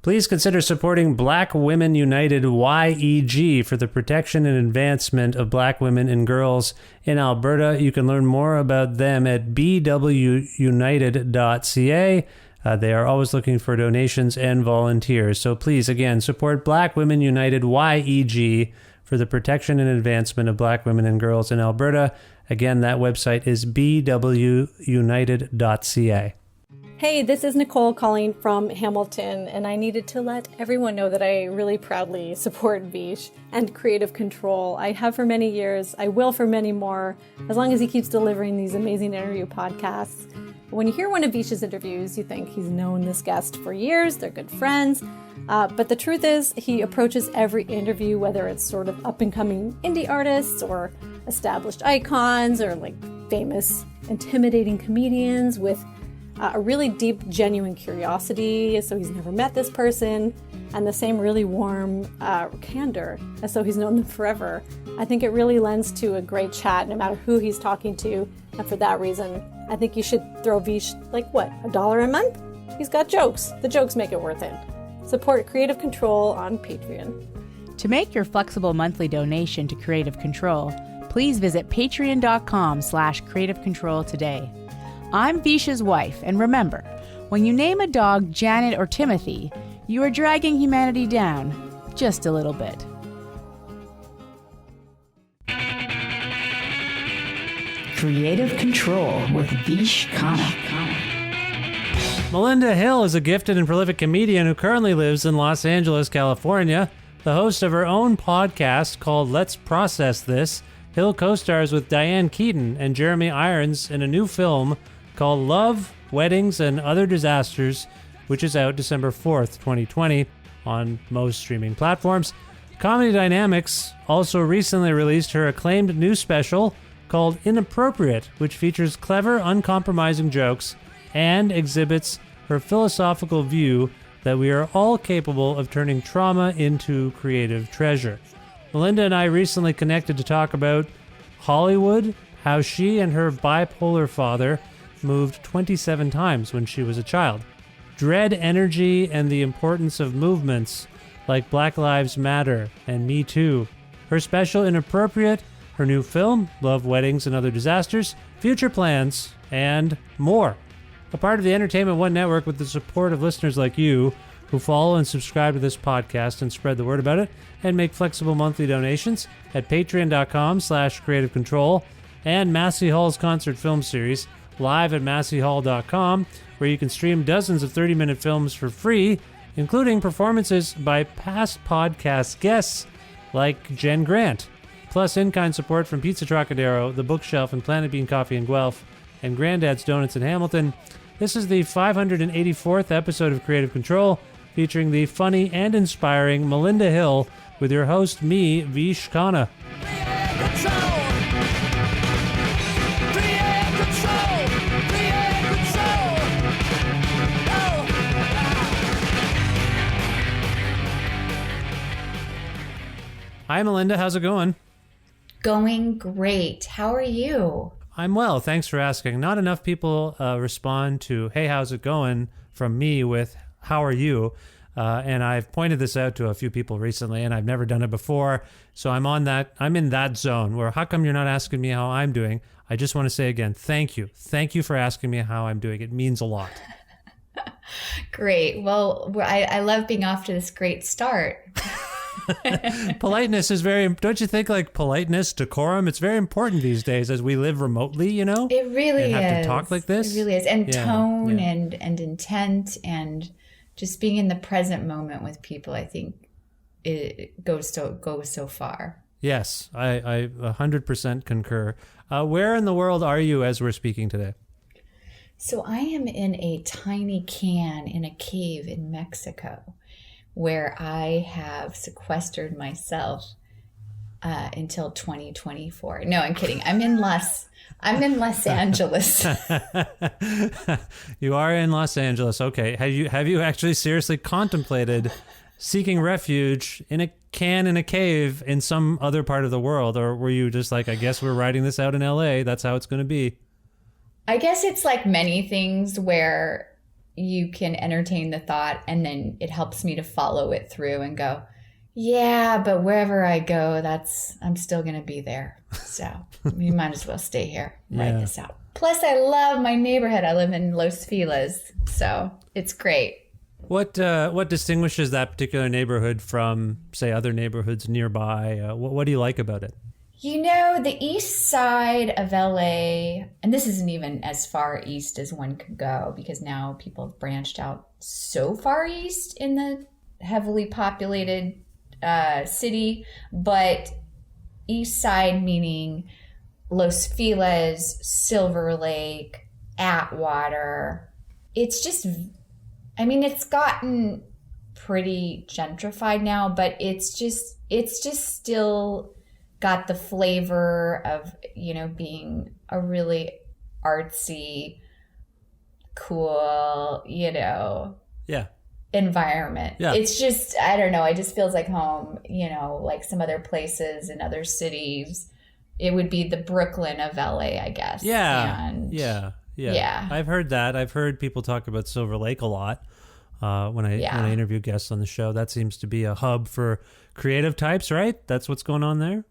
Please consider supporting Black Women United YEG for the protection and advancement of Black women and girls in Alberta. You can learn more about them at bwunited.ca. They are always looking for donations and volunteers. So please, again, support Black Women United YEG for the protection and advancement of Black women and girls in Alberta. Again, that website is bwunited.ca. Hey, this is Nicole calling from Hamilton, and I needed to let everyone know that I really proudly support Vish and Creative Control. I have for many years, I will for many more, as long as he keeps delivering these amazing interview podcasts. When you hear one of Vish's interviews, you think he's known this guest for years, they're good friends, but the truth is he approaches every interview, whether it's sort of up-and-coming indie artists or established icons or like famous, intimidating comedians with a really deep, genuine curiosity, as though he's never met this person, and the same really warm candor, as though he's known them forever. I think it really lends to a great chat, no matter who he's talking to, and for that reason, I think you should throw Vish, $1 a month? He's got jokes. The jokes make it worth it. Support Creative Control on Patreon. To make your flexible monthly donation to Creative Control, please visit patreon.com/Creative Control today. I'm Vish's wife, and remember, when you name a dog Janet or Timothy, you are dragging humanity down just a little bit. Creative Control with Vish Khanna. Melinda Hill is a gifted and prolific comedian who currently lives in Los Angeles, California. The host of her own podcast called Let's Process This, Hill co-stars with Diane Keaton and Jeremy Irons in a new film called Love, Weddings, and Other Disasters, which is out December 4th, 2020, on most streaming platforms. Comedy Dynamics also recently released her acclaimed new special called Inappropriate, which features clever, uncompromising jokes and exhibits her philosophical view that we are all capable of turning trauma into creative treasure. Melinda and I recently connected to talk about Hollywood, how she and her bipolar father moved 27 times when she was a child, dread energy and the importance of movements like Black Lives Matter and Me Too, her special Inappropriate, her new film, Love, Weddings, and Other Disasters, future plans, and more. A part of the Entertainment One Network with the support of listeners like you who follow and subscribe to this podcast and spread the word about it and make flexible monthly donations at patreon.com/Creative Control and Massey Hall's concert film series live at masseyhall.com, where you can stream dozens of 30-minute films for free, including performances by past podcast guests like Jen Grant, plus in-kind support from Pizza Trocadero, The Bookshelf, and Planet Bean Coffee in Guelph, and Granddad's Donuts in Hamilton. This is the 584th episode of Creative Control, featuring the funny and inspiring Melinda Hill, with your host, me, Vish Khanna. Hi, Melinda. How's it going? Going great. How are you? I'm well. Thanks for asking. Not enough people respond to, hey, how's it going, from me with, how are you? And I've pointed this out to a few people recently, and I've never done it before. So I'm in that zone where, how come you're not asking me how I'm doing? I just want to say again, thank you. Thank you for asking me how I'm doing. It means a lot. Great. Well, I love being off to this great start. Politeness is don't you think, like politeness, decorum, it's very important these days as we live remotely, you know? It really and is. Have to talk like this. It really is. And tone and intent and just being in the present moment with people, I think it goes so far. Yes, I 100% concur. Where in the world are you as we're speaking today? So I am in a tiny can in a cave in Mexico, where I have sequestered myself until 2024. No, I'm kidding. I'm in Los Angeles. You are in Los Angeles. Okay. Have you actually seriously contemplated seeking refuge in a can in a cave in some other part of the world? Or were you just like, I guess we're writing this out in LA. That's how it's going to be. I guess it's like many things where you can entertain the thought, and then it helps me to follow it through and go, yeah, but wherever I go, I'm still going to be there. So we might as well stay here, write this out. Plus, I love my neighborhood. I live in Los Feliz, so it's great. What distinguishes that particular neighborhood from, say, other neighborhoods nearby? What do you like about it? You know, the east side of LA, and this isn't even as far east as one could go because now people have branched out so far east in the heavily populated city, but east side meaning Los Feliz, Silver Lake, Atwater. It's just, I mean, it's gotten pretty gentrified now, but it's just still got the flavor of, you know, being a really artsy, cool, you know, environment. Yeah. It's just, I don't know, it just feels like home, you know, like some other places in other cities. It would be the Brooklyn of LA, I guess. Yeah. And Yeah. I've heard that. I've heard people talk about Silver Lake a lot when I interview guests on the show. That seems to be a hub for creative types, right? That's what's going on there?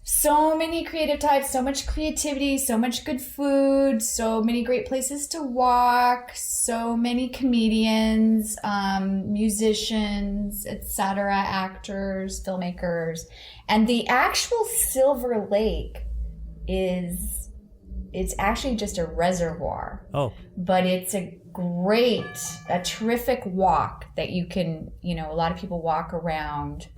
So many creative types, so much creativity, so much good food, so many great places to walk, so many comedians, musicians, etc., actors, filmmakers. And the actual Silver Lake it's actually just a reservoir. Oh. But it's a terrific walk that you can, you know, a lot of people walk around.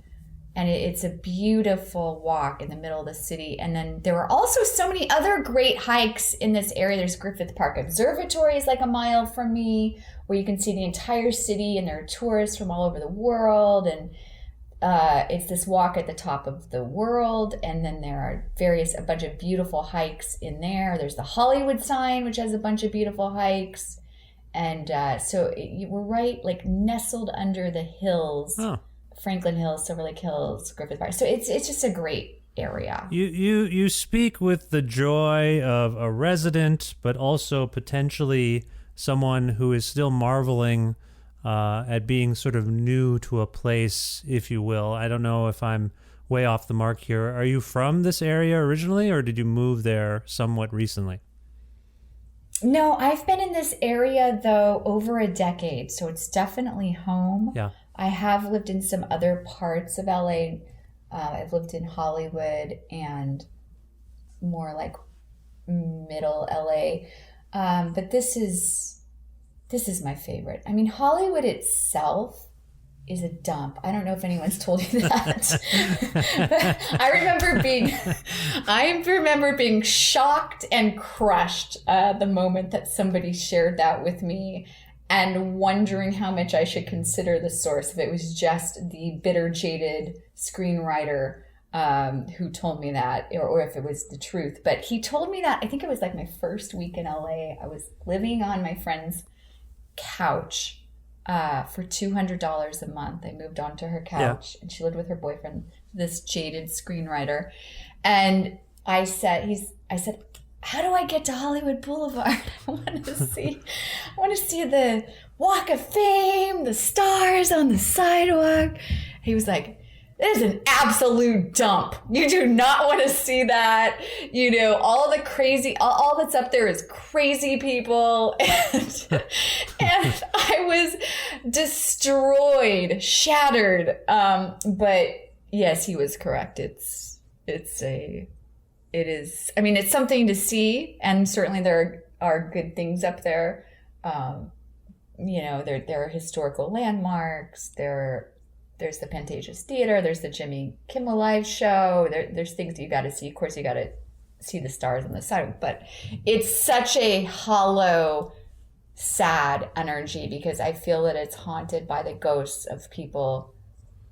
And it's a beautiful walk in the middle of the city. And then there are also so many other great hikes in this area. There's Griffith Park Observatory is like a mile from me, where you can see the entire city, and there are tourists from all over the world. And it's this walk at the top of the world. And then there are a bunch of beautiful hikes in there. There's the Hollywood sign, which has a bunch of beautiful hikes. And we're right, like nestled under the hills. Oh. Franklin Hills, Silver Lake Hills, Griffith Park. So it's just a great area. You speak with the joy of a resident, but also potentially someone who is still marveling at being sort of new to a place, if you will. I don't know if I'm way off the mark here. Are you from this area originally, or did you move there somewhat recently? No, I've been in this area, though, over a decade, so it's definitely home. Yeah. I have lived in some other parts of LA. I've lived in Hollywood and more like middle LA. But this is my favorite. I mean, Hollywood itself is a dump. I don't know if anyone's told you that. I remember being shocked and crushed the moment that somebody shared that with me, and wondering how much I should consider the source, if it was just the bitter, jaded screenwriter who told me that, or if it was the truth. But he told me that, I think it was like my first week in LA. I was living on my friend's couch for $200 a month. I moved onto her couch, and she lived with her boyfriend, this jaded screenwriter. And I said, how do I get to Hollywood Boulevard? I want to see the Walk of Fame, the stars on the sidewalk. He was like, this is an absolute dump. You do not want to see that. You know, all the crazy, all that's up there is crazy people. And I was destroyed, shattered. But yes, he was correct. It is, I mean, it's something to see, and certainly there are good things up there. You know, there are historical landmarks. There's the Pantages Theater. There's the Jimmy Kimmel Live show. There's things you got to see. Of course, you got to see the stars on the side. But it's such a hollow, sad energy, because I feel that it's haunted by the ghosts of people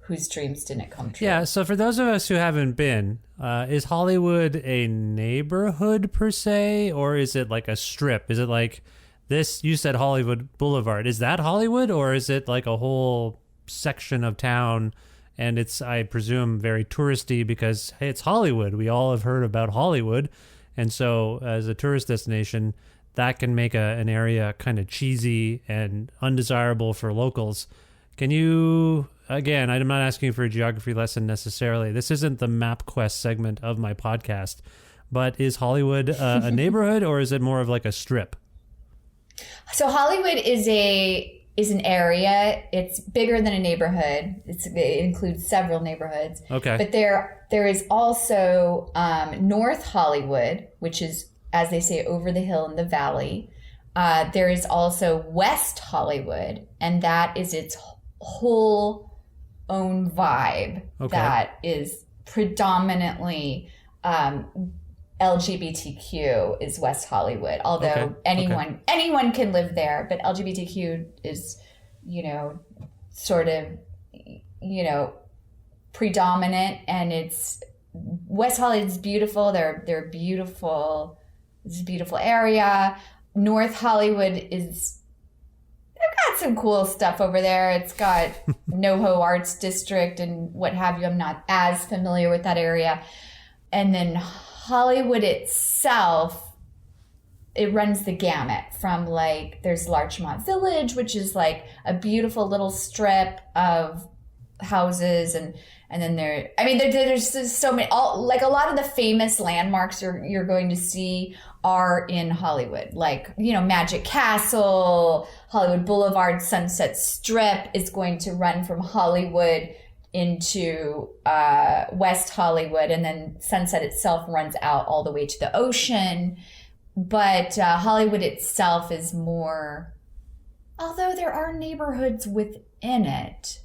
whose dreams didn't come true. Yeah, so for those of us who haven't been, is Hollywood a neighborhood per se, or is it like a strip? Is it like this, you said Hollywood Boulevard, is that Hollywood, or is it like a whole section of town, and it's, I presume, very touristy because, hey, it's Hollywood. We all have heard about Hollywood, and so as a tourist destination, that can make an area kind of cheesy and undesirable for locals. Can you, again, I'm not asking you for a geography lesson necessarily. This isn't the MapQuest segment of my podcast, but is Hollywood a neighborhood, or is it more of like a strip? So Hollywood is an area. It's bigger than a neighborhood. It includes several neighborhoods. Okay. But there is also North Hollywood, which is, as they say, over the hill in the valley. There is also West Hollywood, and that is its whole own vibe. Okay. That is predominantly LGBTQ is West Hollywood, although anyone can live there, but LGBTQ is, sort of, predominant, and it's West Hollywood is beautiful. They're beautiful. It's a beautiful area. North Hollywood they've got some cool stuff over there. It's got NoHo Arts District and what have you. I'm not as familiar with that area. And then Hollywood itself, it runs the gamut from there's Larchmont Village, which is like a beautiful little strip of houses, and then there's just so many, a lot of the famous landmarks you're going to see are in Hollywood, Magic Castle, Hollywood Boulevard, Sunset Strip is going to run from Hollywood into West Hollywood, and then Sunset itself runs out all the way to the ocean. But Hollywood itself is more, although there are neighborhoods within it,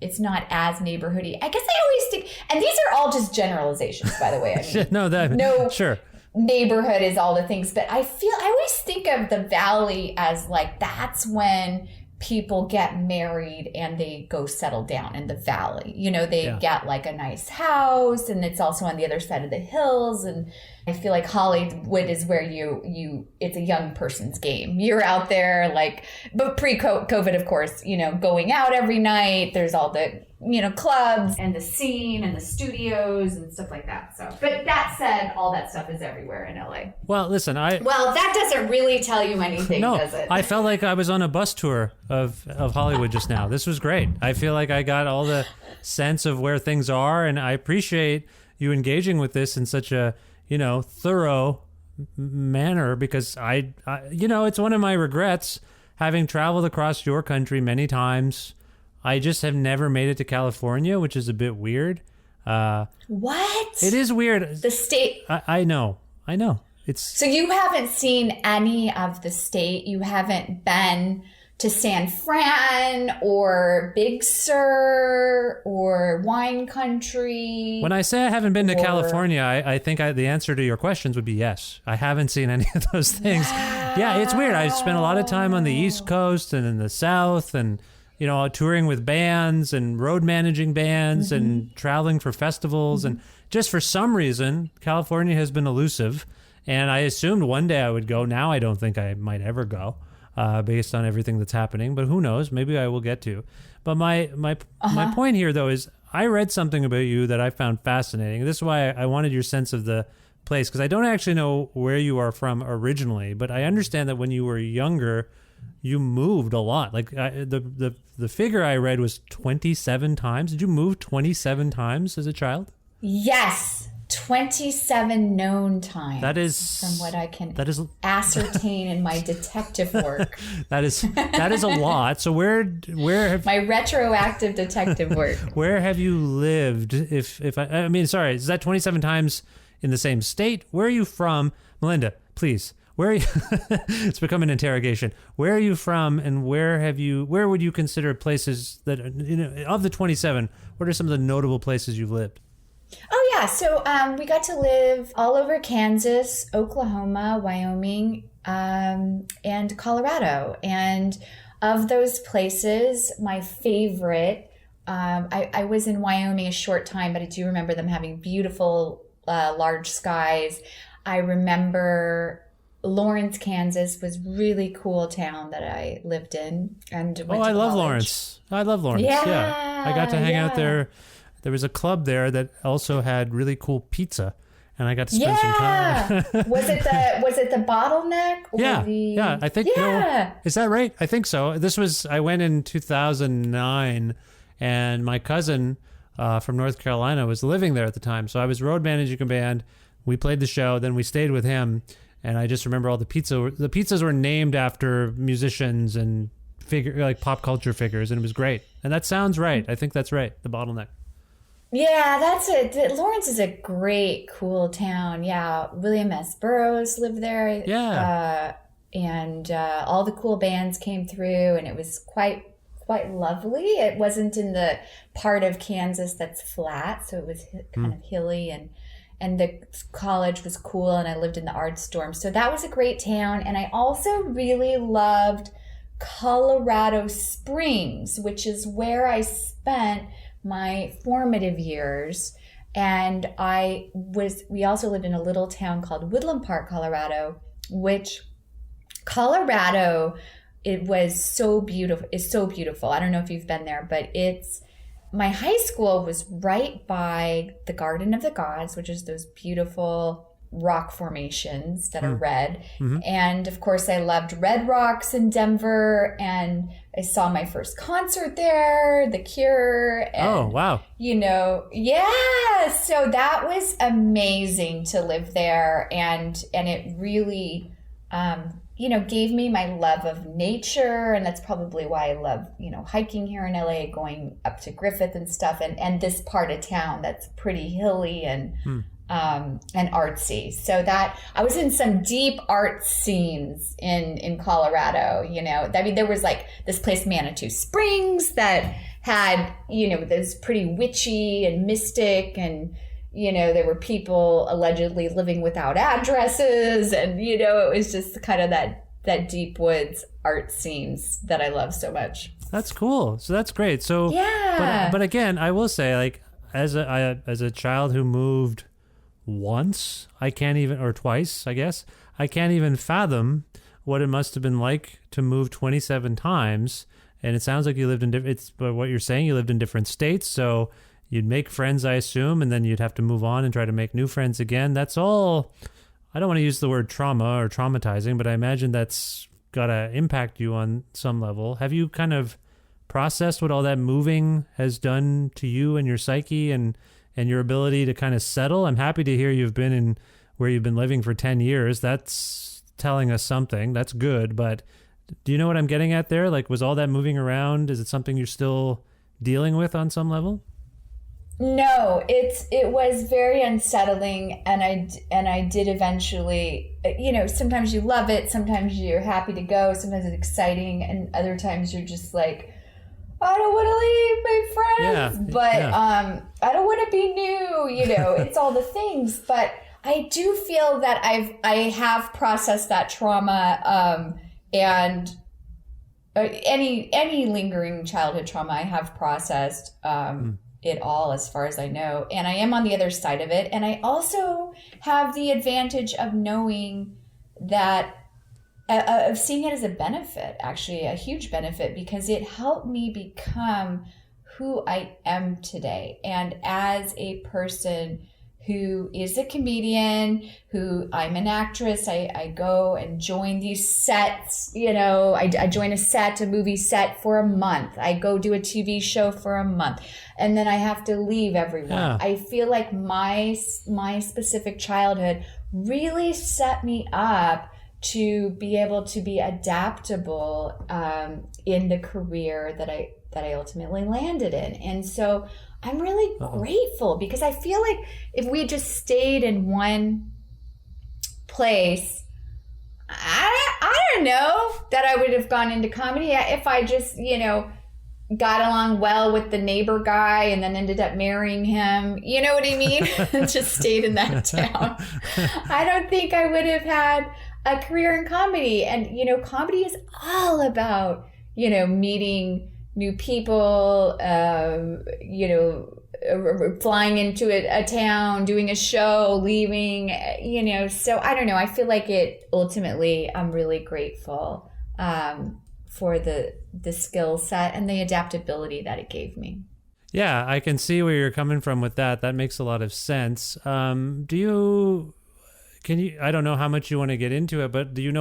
it's not as neighborhoody. I guess I always think, and these are all just generalizations, by the way. Sure. Neighborhood is all the things, but I always think of the valley as that's when people get married and they go settle down in the valley. They get a nice house, and it's also on the other side of the hills. And I feel like Hollywood is where it's a young person's game. You're out there but pre-COVID, of course, going out every night. There's all the, clubs and the scene and the studios and stuff like that. So, but that said, all that stuff is everywhere in LA. Well, listen, that doesn't really tell you anything, does it? I felt like I was on a bus tour of Hollywood just now. This was great. I feel like I got all the sense of where things are, and I appreciate you engaging with this in such a, thorough manner, because it's one of my regrets, having traveled across your country many times. I just have never made it to California, which is a bit weird. What? It is weird. The state. I know. So you haven't seen any of the state? You haven't been to San Fran or Big Sur or Wine Country? When I say I haven't been to California, I think the answer to your questions would be yes. I haven't seen any of those things. Wow. Yeah, it's weird. I spent a lot of time on the East Coast and in the South, and touring with bands and road managing bands and traveling for festivals. And just for some reason, California has been elusive. And I assumed one day I would go. Now I don't think I might ever go, based on everything that's happening. But who knows? Maybe I will get to. But my point here, though, is I read something about you that I found fascinating. This is why I wanted your sense of the place, because I don't actually know where you are from originally. But I understand that when you were younger, you moved a lot. The figure I read was 27 times. Did you move 27 times as a child? Yes, 27 known times. That is, from what I can ascertain in my detective work. That is a lot. So where have my retroactive detective work? Where have you lived? I mean, sorry, is that 27 times in the same state? Where are you from, Melinda? Please. Where are you? It's become an interrogation. Where are you from, and where would you consider places that, of the 27, what are some of the notable places you've lived? Oh, yeah. So we got to live all over Kansas, Oklahoma, Wyoming, and Colorado. And of those places, my favorite, I was in Wyoming a short time, but I do remember them having beautiful, large skies. I remember Lawrence, Kansas was really cool town that I lived in. And I love Lawrence. I love Lawrence. Yeah. I got to hang out there. There was a club there that also had really cool pizza. and I got to spend some time. Was it the bottleneck? Or yeah. I think. Is that right? I think so. I went in 2009, and my cousin from North Carolina was living there at the time. So I was road managing a band. We played the show, then we stayed with him, and I just remember all the pizzas were named after musicians and like pop culture figures, and it was great. And that sounds right. I think that's right. The bottleneck. Yeah, that's it. Lawrence is a great, cool town. Yeah, William S. Burroughs lived there. Yeah, and all the cool bands came through, and it was quite lovely. It wasn't in the part of Kansas that's flat, so it was kind of hilly, and the college was cool, and I lived in the arts dorm. So that was a great town. And I also really loved Colorado Springs, which is where I spent my formative years. And we also lived in a little town called Woodland Park, Colorado, which Colorado, it was so beautiful. It's so beautiful. I don't know if you've been there, but my high school was right by the Garden of the Gods, which is those beautiful rock formations that are red. Mm-hmm. And of course, I loved Red Rocks in Denver, and I saw my first concert there, The Cure. And, oh, wow. Yeah. So that was amazing to live there. And it really, gave me my love of nature. And that's probably why I love, hiking here in LA, going up to Griffith and stuff, and this part of town that's pretty hilly and artsy. So that I was in some deep art scenes in Colorado. I mean, there was like this place, Manitou Springs, that had, this pretty witchy and mystic, and there were people allegedly living without addresses, and it was just kind of that deep woods art scenes that I love so much. That's cool. So that's great. So yeah. But again, I will say, like, as a child who moved once, or twice, I guess, I can't even fathom what it must have been like to move 27 times. And it sounds like you lived but what you're saying, you lived in different states. So you'd make friends, I assume, and then you'd have to move on and try to make new friends again. That's all, I don't want to use the word trauma or traumatizing, but I imagine that's got to impact you on some level. Have you kind of processed what all that moving has done to you and your psyche and your ability to kind of settle? I'm happy to hear you've been where you've been living for 10 years. That's telling us something. That's good. But do you know what I'm getting at there? Like, was all that moving around, is it something you're still dealing with on some level? No, it was very unsettling, and I did eventually, sometimes you love it, sometimes you're happy to go, sometimes it's exciting, and other times you're just like, I don't want to leave my friends, but I don't want to be new, it's all the things. But I do feel that I have processed that trauma, and any lingering childhood trauma I have processed it all, as far as I know, and I am on the other side of it. And I also have the advantage of knowing that of seeing it as a benefit, actually a huge benefit, because it helped me become who I am today. And as a person who is a comedian, who I'm an actress, I go and join these sets, I join a movie set for a month. I go do a TV show for a month, and then I have to leave everyone. Yeah. I feel like my specific childhood really set me up to be able to be adaptable in the career that I ultimately landed in. And so I'm really grateful, because I feel like if we just stayed in one place, I don't know that I would have gone into comedy. If I just, got along well with the neighbor guy and then ended up marrying him, you know what I mean? Just stayed in that town. I don't think I would have had a career in comedy. And, comedy is all about, meeting new people, flying into a town, doing a show, leaving, so I don't know. I feel like I'm really grateful for the skill set and the adaptability that it gave me. Yeah, I can see where you're coming from with that. That makes a lot of sense. I don't know how much you want to get into it, but you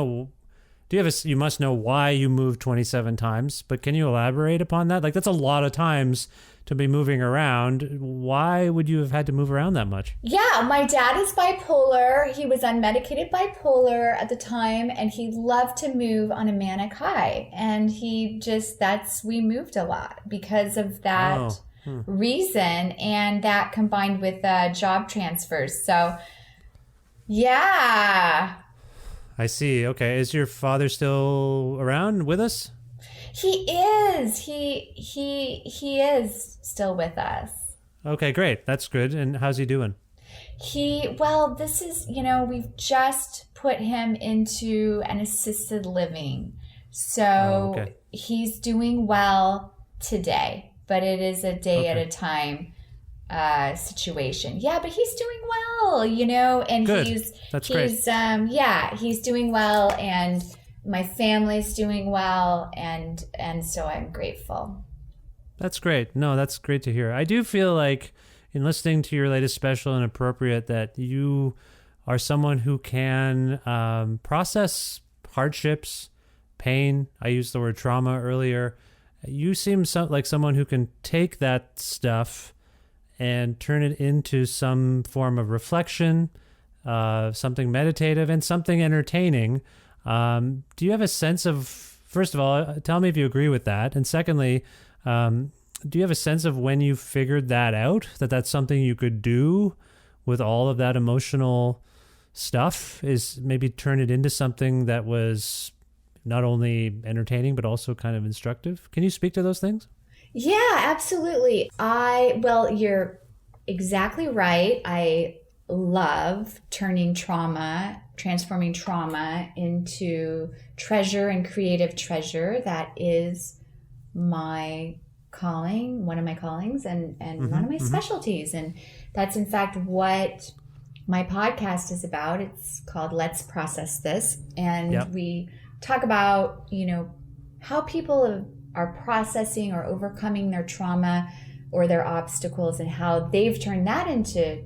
must know why you moved 27 times, but can you elaborate upon that? Like, that's a lot of times to be moving around. Why would you have had to move around that much? Yeah, my dad is bipolar. He was unmedicated bipolar at the time, and he loved to move on a manic high. And we moved a lot because of that reason, and that combined with job transfers. So, yeah. I see. Okay. Is your father still around with us? He is. He is still with us. Okay, great. That's good. And how's he doing? This is, we've just put him into an assisted living. So he's doing well today, but it is a day at a time situation. Yeah, but he's doing well, and good. That's great. He's doing well, and my family's doing well, and so I'm grateful. That's great. No, that's great to hear. I do feel like in listening to your latest special and Appropriate that you are someone who can process hardships, pain. I used the word trauma earlier. You seem like someone who can take that stuff and turn it into some form of reflection, something meditative, and something entertaining. Do you have a sense of, first of all, tell me if you agree with that. And secondly, do you have a sense of when you figured that out, that that's something you could do with all of that emotional stuff, is maybe turn it into something that was not only entertaining, but also kind of instructive? Can you speak to those things? Yeah, absolutely. You're exactly right. I love transforming trauma into treasure and creative treasure. That is my calling, one of my callings, and one of my specialties. And that's in fact what my podcast is about. It's called Let's Process This. And we talk about, how people are processing or overcoming their trauma or their obstacles, and how they've turned that into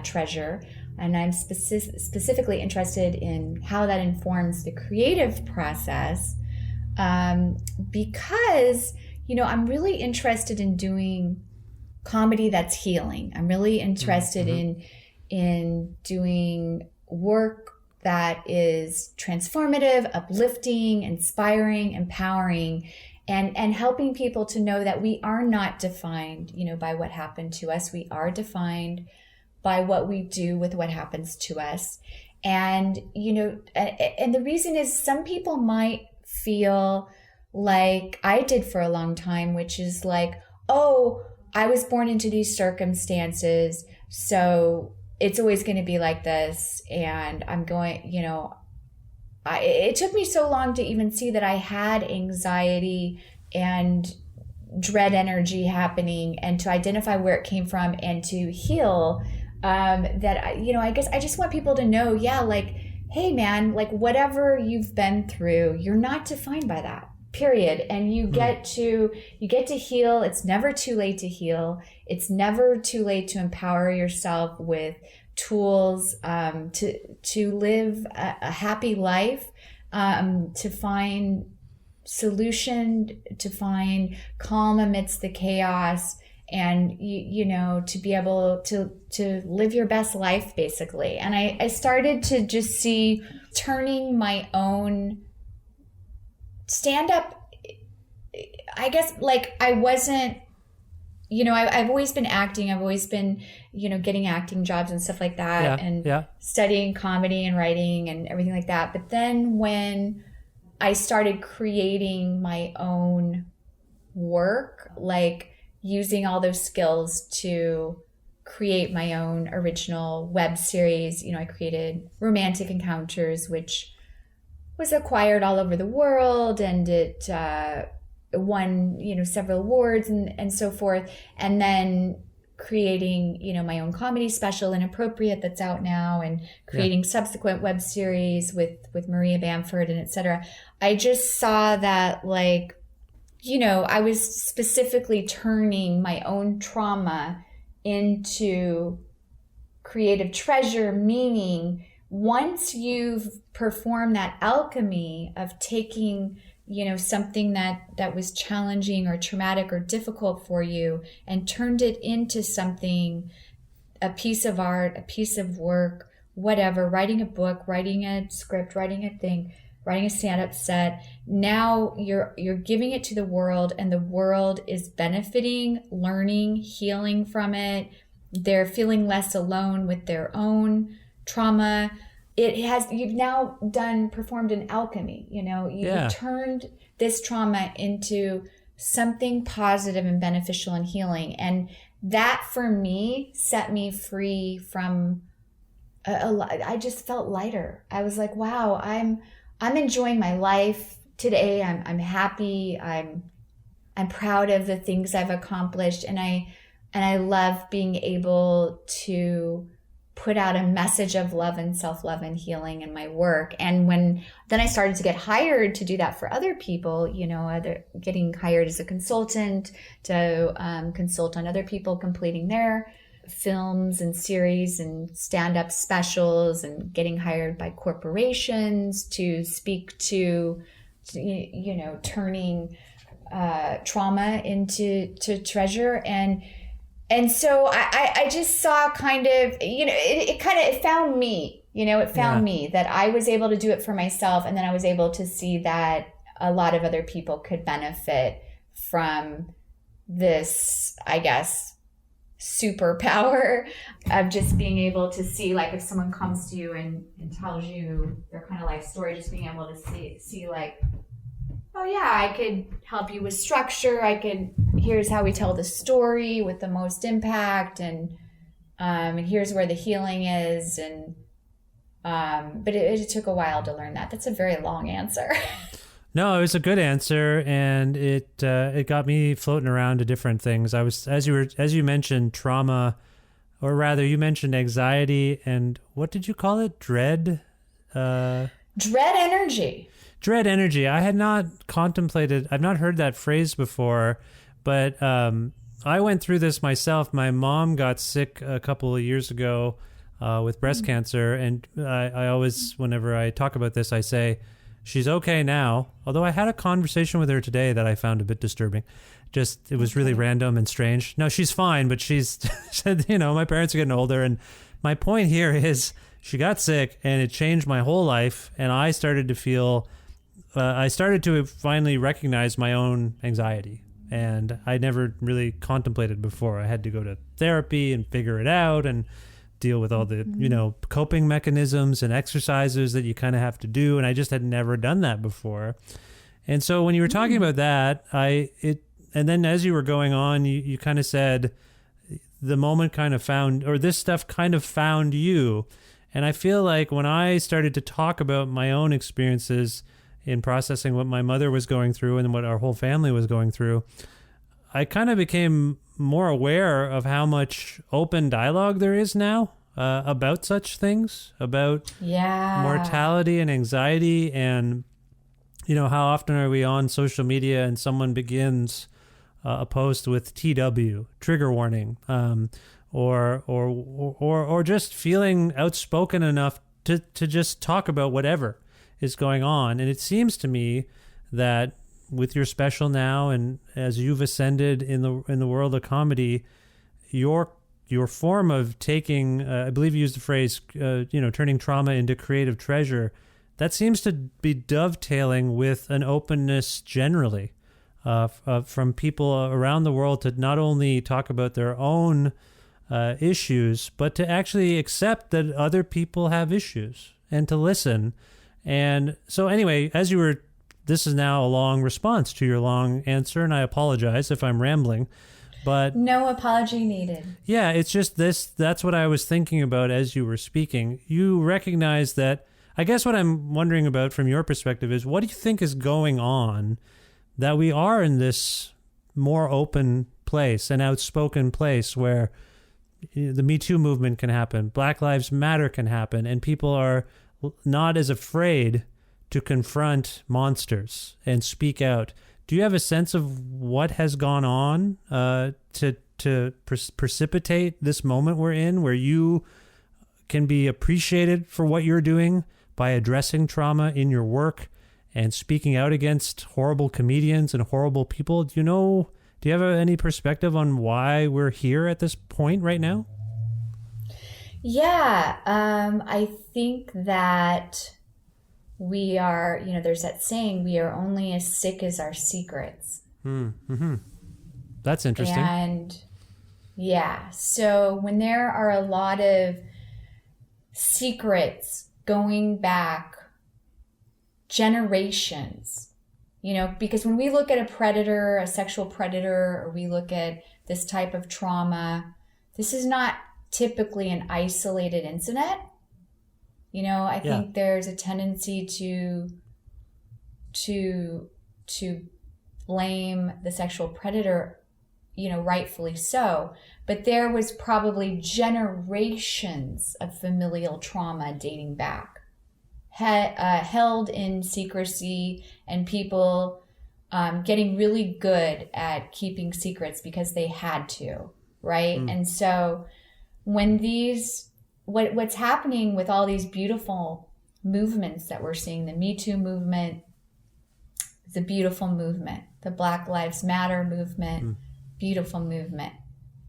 treasure. And I'm specifically interested in how that informs the creative process, because, I'm really interested in doing comedy that's healing. I'm really interested in doing work that is transformative, uplifting, inspiring, empowering, and helping people to know that we are not defined, by what happened to us. We are defined by what we do with what happens to us. And, and the reason is some people might feel like I did for a long time, which is like, oh, I was born into these circumstances, so it's always going to be like this. And I'm going, it took me so long to even see that I had anxiety and dread energy happening, and to identify where it came from and to heal. I guess I just want people to know, hey man, whatever you've been through, you're not defined by that, period. And you get to heal. It's never too late to heal. It's never too late to empower yourself with tools to live a happy life, to find solution, to find calm amidst the chaos, and to be able to live your best life, basically. And I started to just see turning my own stand-up, I guess, I wasn't, I've always been acting. I've always been, getting acting jobs and stuff like that, studying comedy and writing and everything like that. But then when I started creating my own work, using all those skills to create my own original web series, I created Romantic Encounters, which was acquired all over the world, and it won, several awards and so forth. And then creating, my own comedy special, Inappropriate, that's out now, and creating subsequent web series with Maria Bamford and etc. I just saw that I was specifically turning my own trauma into creative treasure, meaning once you've performed that alchemy of taking, something that was challenging or traumatic or difficult for you and turned it into something, a piece of art, a piece of work, whatever, writing a book, writing a script, writing a stand-up set. Now you're giving it to the world, and the world is benefiting, learning, healing from it. They're feeling less alone with their own trauma. You've now performed an alchemy, you've turned this trauma into something positive and beneficial and healing. And that for me set me free from I just felt lighter. I was like, wow, I'm enjoying my life today. I'm happy. I'm proud of the things I've accomplished. And I love being able to put out a message of love and self-love and healing in my work. And then I started to get hired to do that for other people, getting hired as a consultant to consult on other people completing their films and series and stand-up specials, and getting hired by corporations to speak to, turning trauma into treasure. And so I just saw kind of, it found me, it found me that I was able to do it for myself. And then I was able to see that a lot of other people could benefit from this, I guess, superpower of just being able to see, like, if someone comes to you and tells you their kind of life story, just being able to see like, oh yeah, I could help you with structure. Here's how we tell the story with the most impact, and here's where the healing is. And but it took a while to learn that. That's a very long answer. No, it was a good answer, and it got me floating around to different things. I was, as you mentioned, trauma, or rather, you mentioned anxiety, and what did you call it? Dread energy. Dread energy. I had not contemplated, I've not heard that phrase before, but I went through this myself. My mom got sick a couple of years ago with breast cancer, and I always, whenever I talk about this, I say, she's okay now. Although I had a conversation with her today that I found a bit disturbing. Just, it was really random and strange. No, she's fine, but she's said, my parents are getting older. And my point here is she got sick and it changed my whole life. And I started to feel, I started to finally recognize my own anxiety. And I never really contemplated before. I had to go to therapy and figure it out and deal with all the, coping mechanisms and exercises that you kind of have to do. And I just had never done that before. And so when you were talking about that, and then as you were going on, you kind of said the moment kind of found, or this stuff kind of found you. And I feel like when I started to talk about my own experiences in processing what my mother was going through and what our whole family was going through, I kind of became more aware of how much open dialogue there is now about such things, about mortality and anxiety. And, how often are we on social media and someone begins a post with TW, trigger warning, or just feeling outspoken enough to just talk about whatever is going on. And it seems to me that with your special now, and as you've ascended in the world of comedy, your form of taking, I believe you used the phrase, turning trauma into creative treasure, that seems to be dovetailing with an openness generally from people around the world to not only talk about their own issues, but to actually accept that other people have issues and to listen. And so anyway, this is now a long response to your long answer, and I apologize if I'm rambling, but no apology needed. Yeah, it's just that's what I was thinking about as you were speaking. You recognize that. I guess what I'm wondering about from your perspective is, what do you think is going on that we are in this more open place, an outspoken place where the Me Too movement can happen, Black Lives Matter can happen, and people are not as afraid to confront monsters and speak out, Do you have a sense of what has gone on to precipitate this moment we're in, where you can be appreciated for what you're doing by addressing trauma in your work and speaking out against horrible comedians and horrible people? Do you have any perspective on why we're here at this point right now? Yeah, I think that we are, there's that saying, we are only as sick as our secrets. Mm-hmm. That's interesting. And yeah, so when there are a lot of secrets going back generations, because when we look at a predator, a sexual predator, or we look at this type of trauma, this is not typically an isolated incident. I think there's a tendency to blame the sexual predator, rightfully so. But there was probably generations of familial trauma dating back, held in secrecy, and people getting really good at keeping secrets because they had to, right? And so when what's happening with all these beautiful movements that we're seeing, the Me Too movement, the beautiful movement, the Black Lives Matter movement, beautiful movement,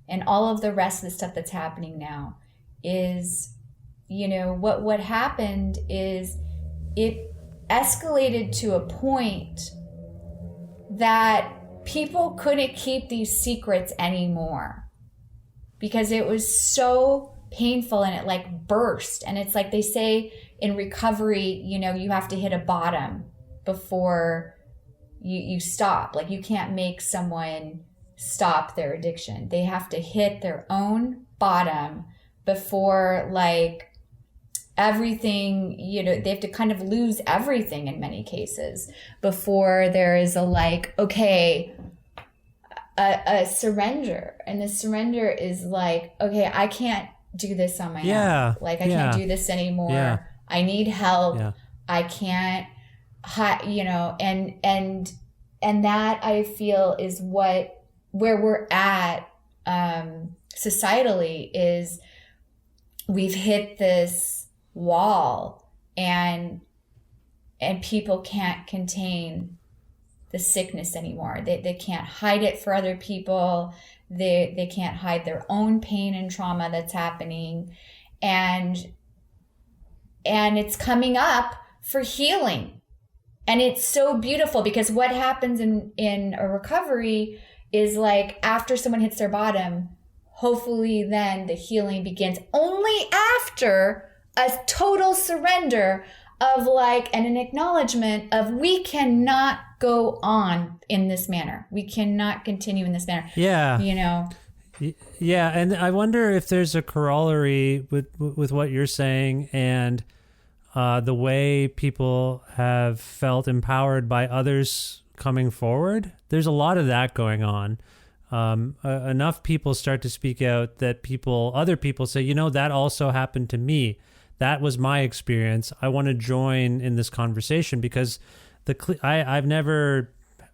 and all of the rest of the stuff that's happening now is, what happened is it escalated to a point that people couldn't keep these secrets anymore because it was so painful, and it burst. And it's like they say in recovery, you have to hit a bottom before you stop. You can't make someone stop their addiction. They have to hit their own bottom before everything, they have to kind of lose everything in many cases before there is a surrender. And the surrender is okay, I can't do this on my own. I can't do this anymore. Yeah. I need help. Yeah. I can't, and that I feel is where we're at societally, is we've hit this wall, and people can't contain the sickness anymore. They can't hide it for other people. They can't hide their own pain and trauma that's happening. And it's coming up for healing. And it's so beautiful, because what happens in a recovery is after someone hits their bottom, hopefully then the healing begins only after a total surrender of and an acknowledgement of, we cannot go on in this manner. We cannot continue in this manner. Yeah. Yeah. And I wonder if there's a corollary with what you're saying and the way people have felt empowered by others coming forward. There's a lot of that going on. Enough people start to speak out that other people say, that also happened to me. That was my experience. I want to join in this conversation, because I've never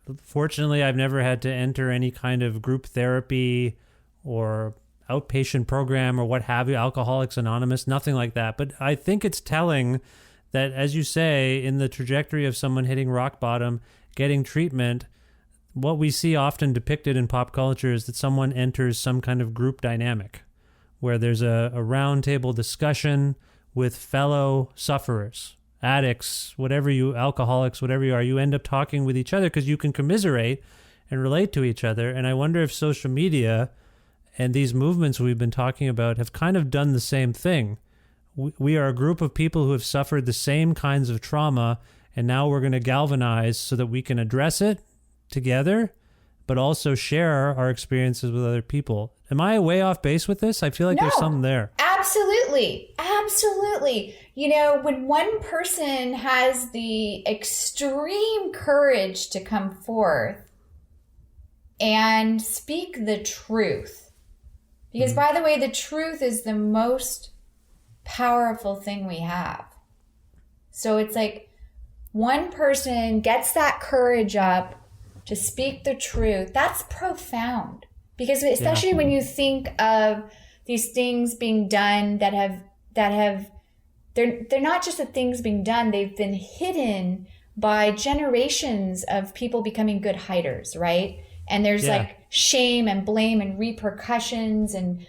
had to enter any kind of group therapy or outpatient program or what have you, Alcoholics Anonymous, nothing like that. But I think it's telling that, as you say, in the trajectory of someone hitting rock bottom, getting treatment, what we see often depicted in pop culture is that someone enters some kind of group dynamic where there's a roundtable discussion with fellow sufferers, addicts, alcoholics, whatever you are. You end up talking with each other because you can commiserate and relate to each other. And I wonder if social media and these movements we've been talking about have kind of done the same thing. We are a group of people who have suffered the same kinds of trauma, and now we're going to galvanize so that we can address it together, but also share our experiences with other people. Am I way off base with this? I feel like there's something there. Absolutely. When one person has the extreme courage to come forth and speak the truth, because by the way, the truth is the most powerful thing we have. So it's one person gets that courage up to speak the truth. That's profound, because especially when you think of these things being done that have they're not just the things being done, they've been hidden by generations of people becoming good hiders, right? And there's like shame and blame and repercussions and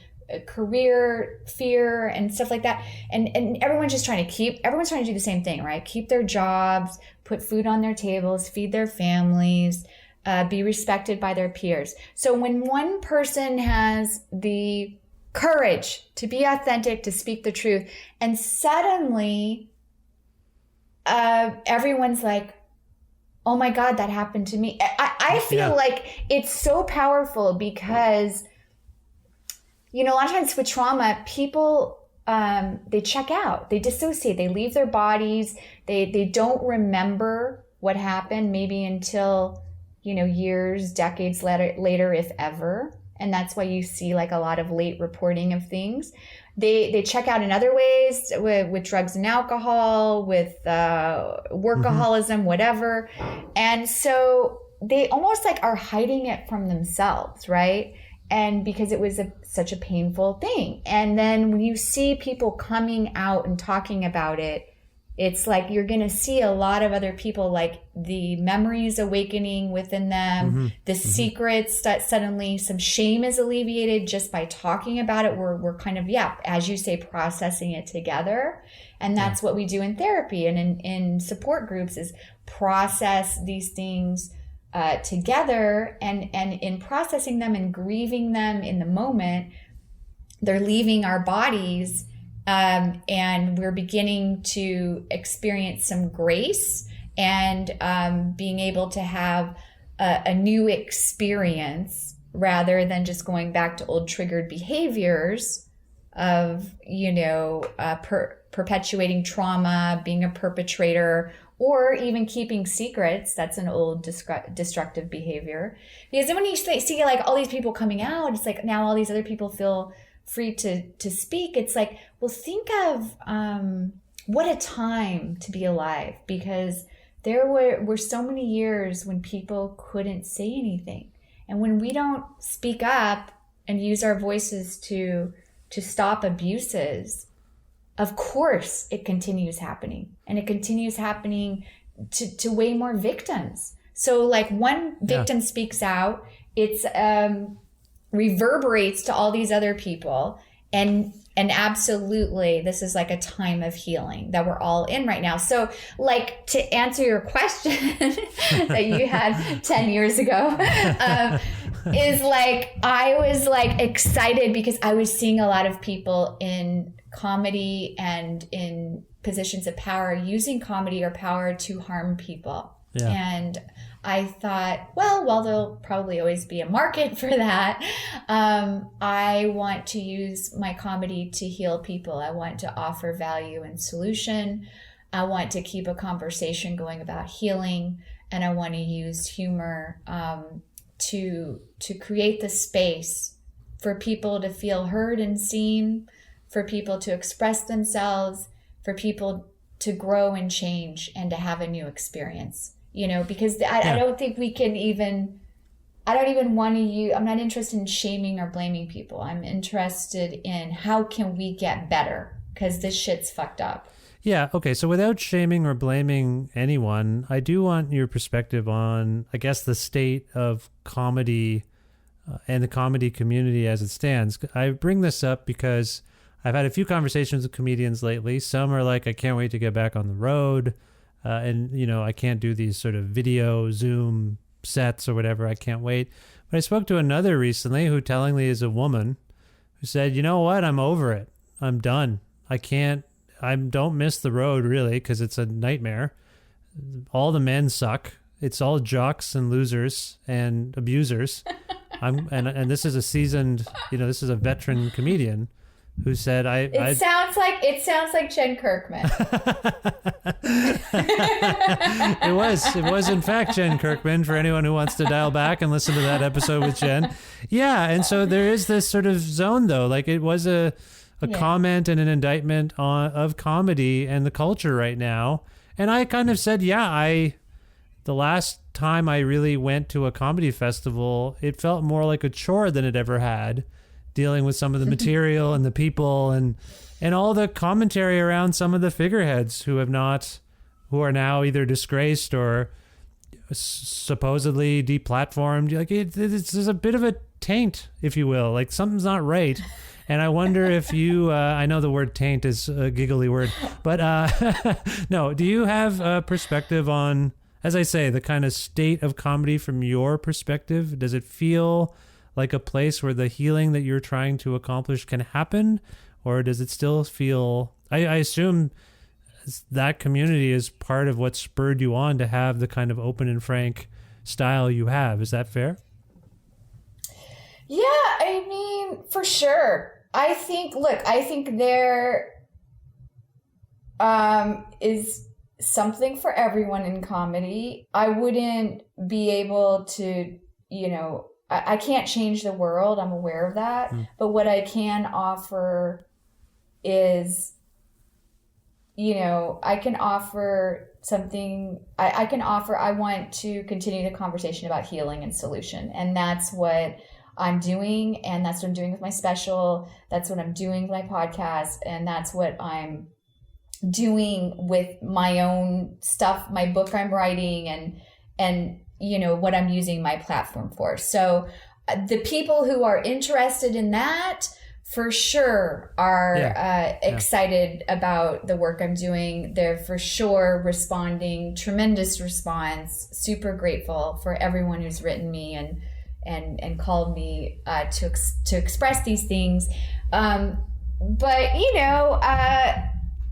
career fear and stuff like that. And everyone's trying to do the same thing, right? Keep their jobs, put food on their tables, feed their families, be respected by their peers. So when one person has the courage to be authentic, to speak the truth, and suddenly everyone's like, oh my God, that happened to me. I feel like it's so powerful because, a lot of times with trauma, people, they check out, they dissociate, they leave their bodies. They don't remember what happened maybe until, years, decades later, if ever. And that's why you see like a lot of late reporting of things. They check out in other ways with drugs and alcohol, with workaholism, whatever. And so they almost like are hiding it from themselves, right? And because it was such a painful thing. And then when you see people coming out and talking about it, it's like you're going to see a lot of other people, like the memories awakening within them, the secrets that suddenly some shame is alleviated just by talking about it. We're kind of, as you say, processing it together. And that's what we do in therapy and in support groups, is process these things together. And in processing them and grieving them in the moment, they're leaving our bodies. And we're beginning to experience some grace and being able to have a new experience rather than just going back to old triggered behaviors of, perpetuating trauma, being a perpetrator, or even keeping secrets. That's an old destructive behavior. Because then when you see like all these people coming out, it's like now all these other people feel free to speak. It's like, well, think of what a time to be alive, because there were so many years when people couldn't say anything. And when we don't speak up and use our voices to stop abuses, of course it continues happening, and it continues happening to way more victims. So like one victim speaks out, it's reverberates to all these other people, and absolutely this is like a time of healing that we're all in right now. So like, to answer your question that you had 10 years ago, is like, I was like excited because I was seeing a lot of people in comedy and in positions of power using comedy or power to harm people. And I thought, well, there'll probably always be a market for that. I want to use my comedy to heal people. I want to offer value and solution. I want to keep a conversation going about healing. And I want to use humor to create the space for people to feel heard and seen, for people to express themselves, for people to grow and change and to have a new experience. Because I don't think we can even, I don't even want to use, I'm not interested in shaming or blaming people. I'm interested in how can we get better, because this shit's fucked up. Yeah. Okay. So without shaming or blaming anyone, I do want your perspective on, I guess, the state of comedy and the comedy community as it stands. I bring this up because I've had a few conversations with comedians lately. Some are like, I can't wait to get back on the road. And, I can't do these sort of video Zoom sets or whatever. I can't wait. But I spoke to another recently who tellingly is a woman who said, you know what? I'm over it. I'm done. I don't miss the road really, because it's a nightmare. All the men suck. It's all jocks and losers and abusers. And this is a seasoned, this is a veteran comedian who said, It sounds like Jen Kirkman. It was in fact Jen Kirkman, for anyone who wants to dial back and listen to that episode with Jen. Yeah. And so there is this sort of zone though, like it was a comment and an indictment of comedy and the culture right now. And I kind of said, the last time I really went to a comedy festival, it felt more like a chore than it ever had, dealing with some of the material and the people and all the commentary around some of the figureheads who are now either disgraced or supposedly deplatformed. Like there's a bit of a taint, if you will, like something's not right. And I wonder if you, I know the word taint is a giggly word, but no, do you have a perspective on, as I say, the kind of state of comedy from your perspective? Does it feel like a place where the healing that you're trying to accomplish can happen? Or does it still feel, I assume that community is part of what spurred you on to have the kind of open and frank style you have. Is that fair? Yeah, I mean, for sure. I think there is something for everyone in comedy. I wouldn't be able to, I can't change the world. I'm aware of that. But what I can offer is, I can offer something. I want to continue the conversation about healing and solution. And that's what I'm doing, and that's what I'm doing with my special. That's what I'm doing with my podcast, and that's what I'm doing with my own stuff, my book I'm writing, and what I'm using my platform for. So the people who are interested in that for sure are excited about the work I'm doing. They're for sure responding, tremendous response, super grateful for everyone who's written me and called me to express these things. But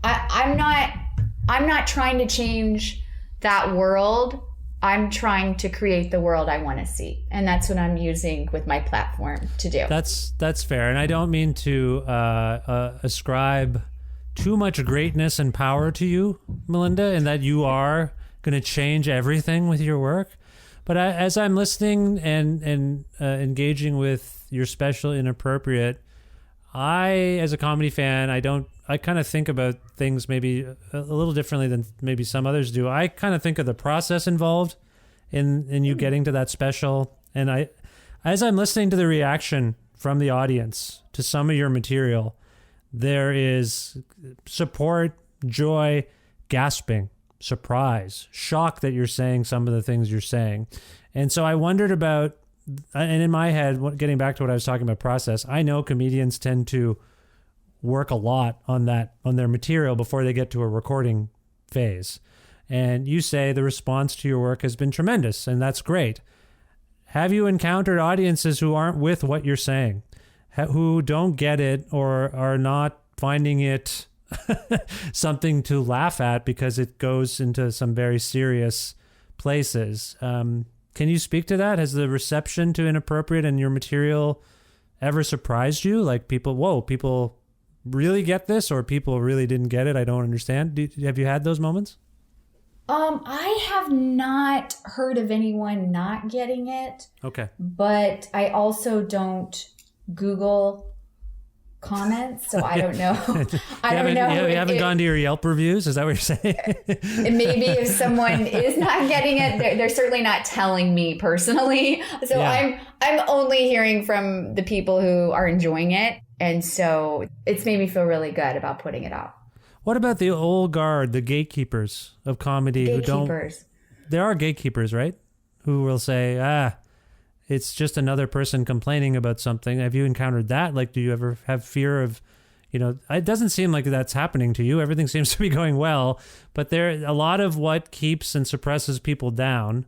I'm not trying to change that world. I'm trying to create the world I want to see, and that's what I'm using with my platform to do. That's fair, and I don't mean to ascribe too much greatness and power to you, Melinda, and that you are going to change everything with your work. But as I'm listening and engaging with your special Inappropriate, as a comedy fan, I kind of think about things maybe a little differently than maybe some others do. I kind of think of the process involved in you getting to that special. And as I'm listening to the reaction from the audience to some of your material, there is support, joy, gasping, surprise, shock that you're saying some of the things you're saying. And so I wondered about, and in my head, getting back to what I was talking about process, I know comedians tend to work a lot on their material before they get to a recording phase. And you say the response to your work has been tremendous, and that's great. Have you encountered audiences who aren't with what you're saying, who don't get it or are not finding it something to laugh at because it goes into some very serious places? Can you speak to that? Has the reception to Inappropriate and your material ever surprised you? Like people really get this, or people really didn't get it? I don't understand. Have you had those moments? I have not heard of anyone not getting it. Okay. But I also don't Google comments, so I don't know. I don't know. You haven't gone to your Yelp reviews? Is that what you're saying? Maybe if someone is not getting it, they're certainly not telling me personally. So yeah. I'm only hearing from the people who are enjoying it. And so it's made me feel really good about putting it out. What about the old guard, the gatekeepers of comedy? There are gatekeepers, right? Who will say, it's just another person complaining about something. Have you encountered that? Like, do you ever have fear of, it doesn't seem like that's happening to you. Everything seems to be going well, but a lot of what keeps and suppresses people down,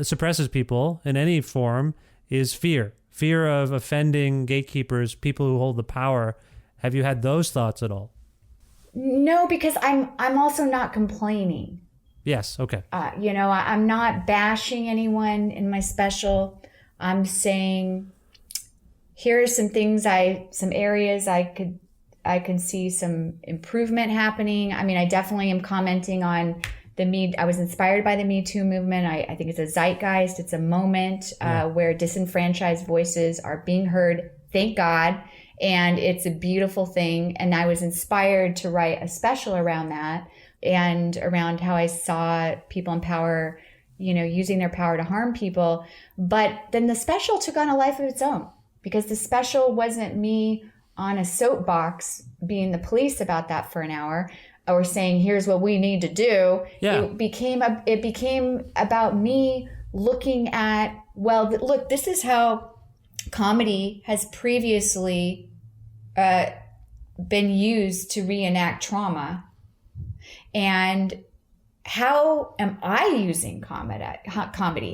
suppresses people in any form, is fear. Fear of offending gatekeepers, people who hold the power. Have you had those thoughts at all? No, because I'm also not complaining. Yes. Okay. I'm not bashing anyone in my special. I'm saying, here are some things some areas I can see some improvement happening. I mean, I definitely am commenting on I was inspired by the Me Too movement. I think it's a zeitgeist. It's a moment where disenfranchised voices are being heard. Thank God. And it's a beautiful thing. And I was inspired to write a special around that and around how I saw people in power, using their power to harm people. But then the special took on a life of its own, because the special wasn't me on a soapbox being the police about that for an hour, or saying, here's what we need to do. Yeah. It became about me looking at, well, look, this is how comedy has previously been used to reenact trauma. And how am I using comedy?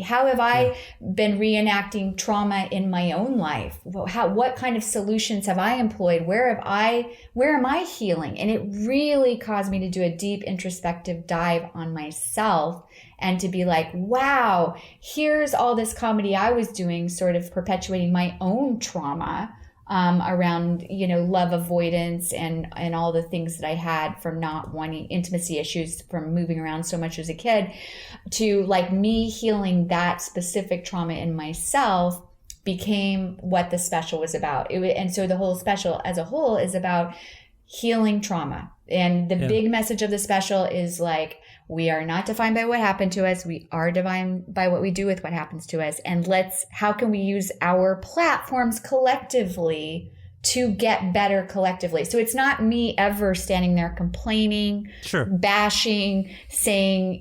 How have I been reenacting trauma in my own life? What kind of solutions have I employed? Where am I healing? And it really caused me to do a deep introspective dive on myself, and to be like, wow, here's all this comedy I was doing, sort of perpetuating my own trauma around, love avoidance and all the things that I had from not wanting intimacy issues from moving around so much as a kid, to like me healing that specific trauma in myself became what the special was about. And so the whole special as a whole is about healing trauma. And the big message of the special is like, we are not defined by what happened to us. We are defined by what we do with what happens to us. And how can we use our platforms collectively to get better collectively? So it's not me ever standing there complaining, bashing, saying,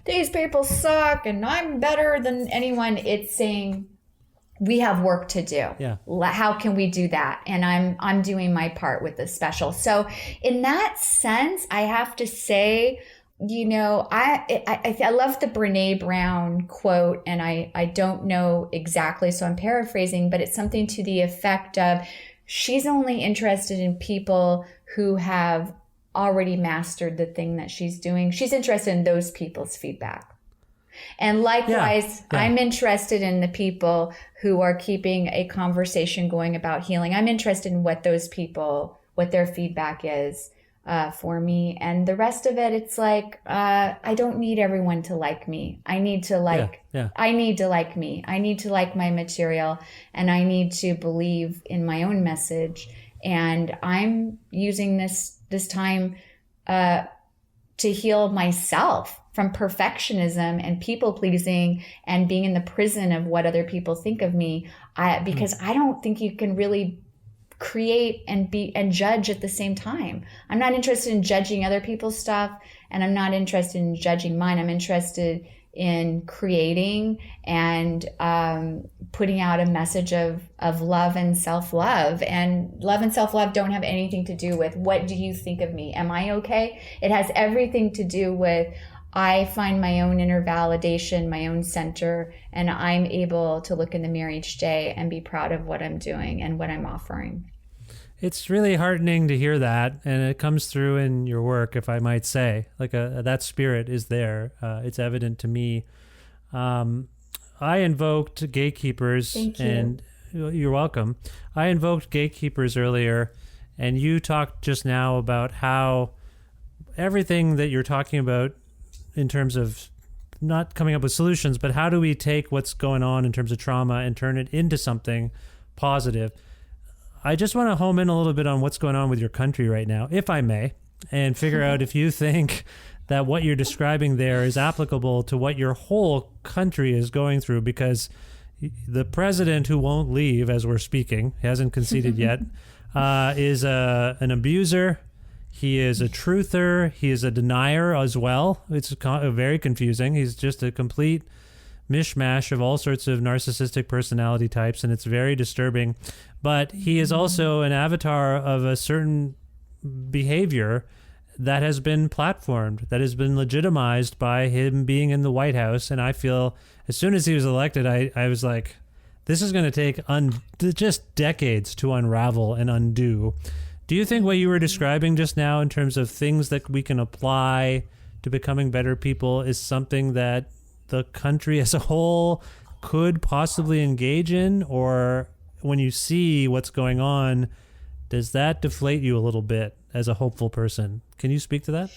these people suck and I'm better than anyone. It's saying, we have work to do. Yeah. How can we do that? And I'm doing my part with this special. So in that sense, I have to say, I love the Brene Brown quote, and I don't know exactly, so I'm paraphrasing, but it's something to the effect of, she's only interested in people who have already mastered the thing that she's doing. She's interested in those people's feedback. And likewise, I'm interested in the people who are keeping a conversation going about healing. I'm interested in what their feedback is for me. And the rest of it, it's like, I don't need everyone to like me. I need to I need to like me. I need to like my material, and I need to believe in my own message. And I'm using this time to heal myself from perfectionism and people pleasing and being in the prison of what other people think of me. Because I don't think you can really create and judge at the same time. I'm not interested in judging other people's stuff, and I'm not interested in judging mine. I'm interested in creating and putting out a message of love and self-love. And love and self-love don't have anything to do with, what do you think of me? Am I okay? It has everything to do with, I find my own inner validation, my own center, and I'm able to look in the mirror each day and be proud of what I'm doing and what I'm offering. It's really heartening to hear that, and it comes through in your work, if I might say. Like that spirit is there. It's evident to me. I invoked gatekeepers. Thank you. And you're welcome. I invoked gatekeepers earlier, and you talked just now about how everything that you're talking about in terms of not coming up with solutions, but how do we take what's going on in terms of trauma and turn it into something positive? I just want to home in a little bit on what's going on with your country right now, if I may, and figure out if you think that what you're describing there is applicable to what your whole country is going through, because the president, who won't leave as we're speaking, hasn't conceded yet, is an abuser. He is a truther. He is a denier as well. It's very confusing. He's just a complete mishmash of all sorts of narcissistic personality types, and it's very disturbing. But he is also an avatar of a certain behavior that has been platformed, that has been legitimized by him being in the White House. And I feel as soon as he was elected, I was like, this is going to take just decades to unravel and undo. Do you think what you were describing just now in terms of things that we can apply to becoming better people is something that the country as a whole could possibly engage in? Or when you see what's going on, does that deflate you a little bit as a hopeful person? Can you speak to that?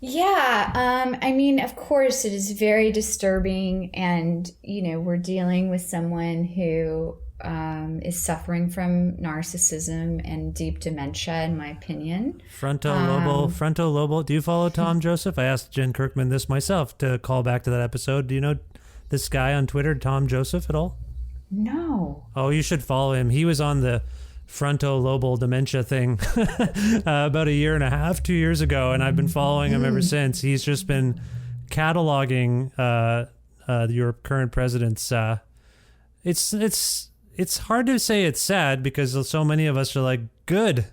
Yeah, I mean, of course, it is very disturbing, and we're dealing with someone who is suffering from narcissism and deep dementia, in my opinion. Fronto-lobal. Do you follow Tom Joseph? I asked Jen Kirkman this myself to call back to that episode. Do you know this guy on Twitter, Tom Joseph, at all? No. Oh, you should follow him. He was on the fronto-lobal dementia thing about 2 years ago, and I've been following him ever since. He's just been cataloging your current president's. It's hard to say it's sad because so many of us are like, good,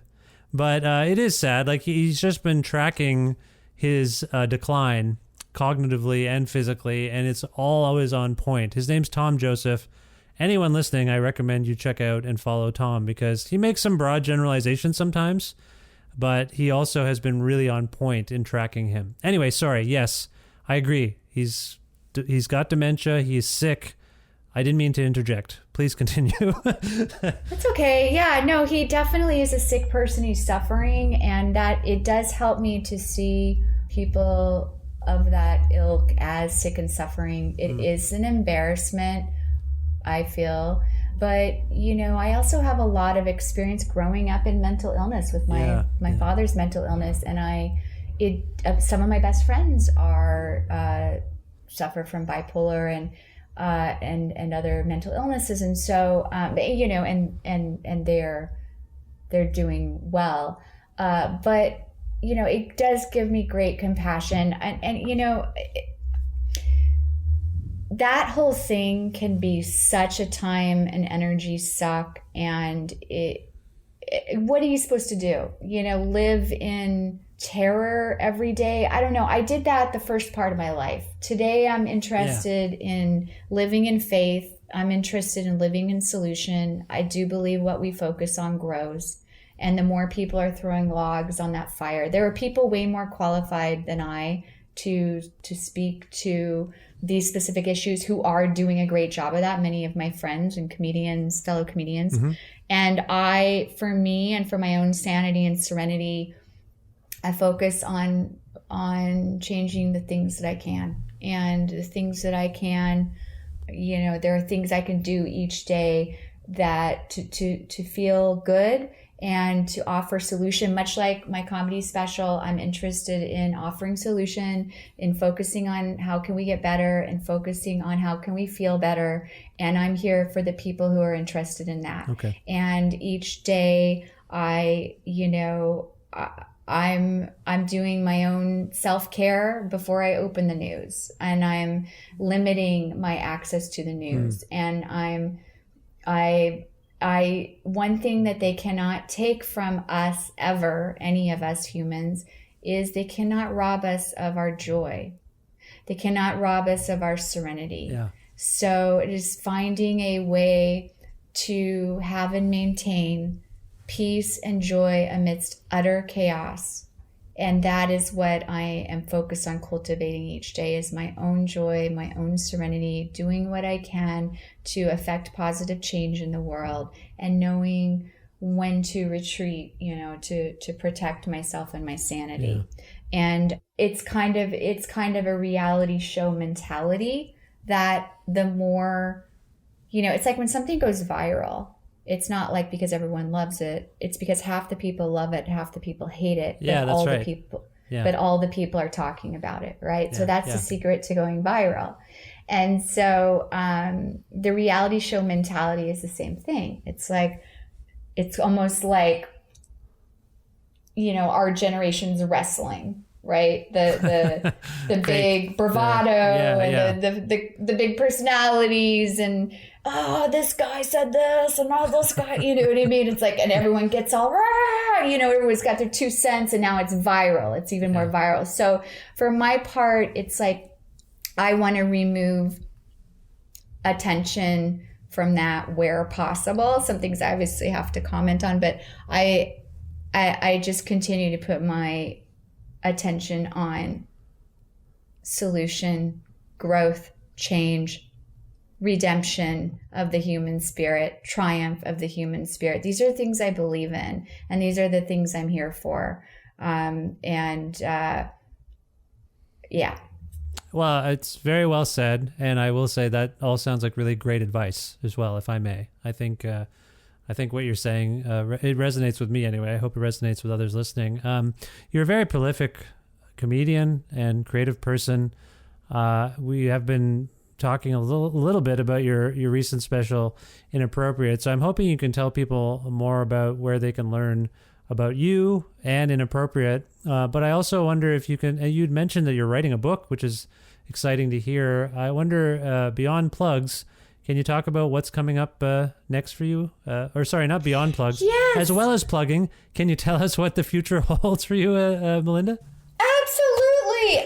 but it is sad. Like, he's just been tracking his decline cognitively and physically, and it's all always on point. His name's Tom Joseph. Anyone listening, I recommend you check out and follow Tom because he makes some broad generalizations sometimes, but he also has been really on point in tracking him. Anyway, sorry. Yes, I agree. He's got dementia. He's sick. I didn't mean to interject. Please continue. That's okay. Yeah, no, he definitely is a sick person. He's suffering, and that it does help me to see people of that ilk as sick and suffering. It is an embarrassment, I feel. But, I also have a lot of experience growing up in mental illness with my father's mental illness. And some of my best friends suffer from bipolar and other mental illnesses. And so, and they're doing well. But, it does give me great compassion. And that whole thing can be such a time and energy suck. And what are you supposed to do? Live in terror every day? I don't know. I did that the first part of my life. Today, I'm interested in living in faith. I'm interested in living in solution. I do believe what we focus on grows. And the more people are throwing logs on that fire, there are people way more qualified than I to speak to these specific issues who are doing a great job of that. Many of my friends and fellow comedians. Mm-hmm. And for me and for my own sanity and serenity, I focus on changing the things that I can. And the things that I can, there are things I can do each day that to feel good and to offer solution. Much like my comedy special, I'm interested in offering solution, in focusing on how can we get better and focusing on how can we feel better. And I'm here for the people who are interested in that. Okay. And each day I'm doing my own self-care before I open the news, and I'm limiting my access to the news. And one thing that they cannot take from us ever, any of us humans, is they cannot rob us of our joy. They cannot rob us of our serenity. Yeah. So it is finding a way to have and maintain peace and joy amidst utter chaos. And that is what I am focused on cultivating each day, is my own joy, my own serenity, doing what I can to affect positive change in the world, and knowing when to retreat, to protect myself and my sanity. Yeah. And it's kind of a reality show mentality that the more, it's like when something goes viral, it's not like because everyone loves it. It's because half the people love it, half the people hate it. Yeah, that's right. But all the people are talking about it, right? Yeah, so that's the secret to going viral. And so the reality show mentality is the same thing. It's almost like, our generation's wrestling, right? The big bravado and the big personalities, and this guy said this, and this guy, you know what I mean? It's like, and everyone gets all, everyone's got their 2 cents, and now it's viral. It's even more viral. So for my part, it's like, I want to remove attention from that where possible. Some things I obviously have to comment on, but I just continue to put my attention on solution, growth, change, redemption of the human spirit, triumph of the human spirit. These are things I believe in, and these are the things I'm here for. And yeah. Well, it's very well said, and I will say that all sounds like really great advice as well, if I may. I think what you're saying it resonates with me anyway. I hope it resonates with others listening. You're a very prolific comedian and creative person. We have been talking a little bit about your recent special, Inappropriate. So I'm hoping you can tell people more about where they can learn about you and Inappropriate. But I also wonder if you can, you'd mentioned that you're writing a book, which is exciting to hear. I wonder, beyond plugs, can you talk about what's coming up next for you? Or sorry, not beyond plugs. Yes. As well as plugging, can you tell us what the future holds for you, Melinda? Absolutely.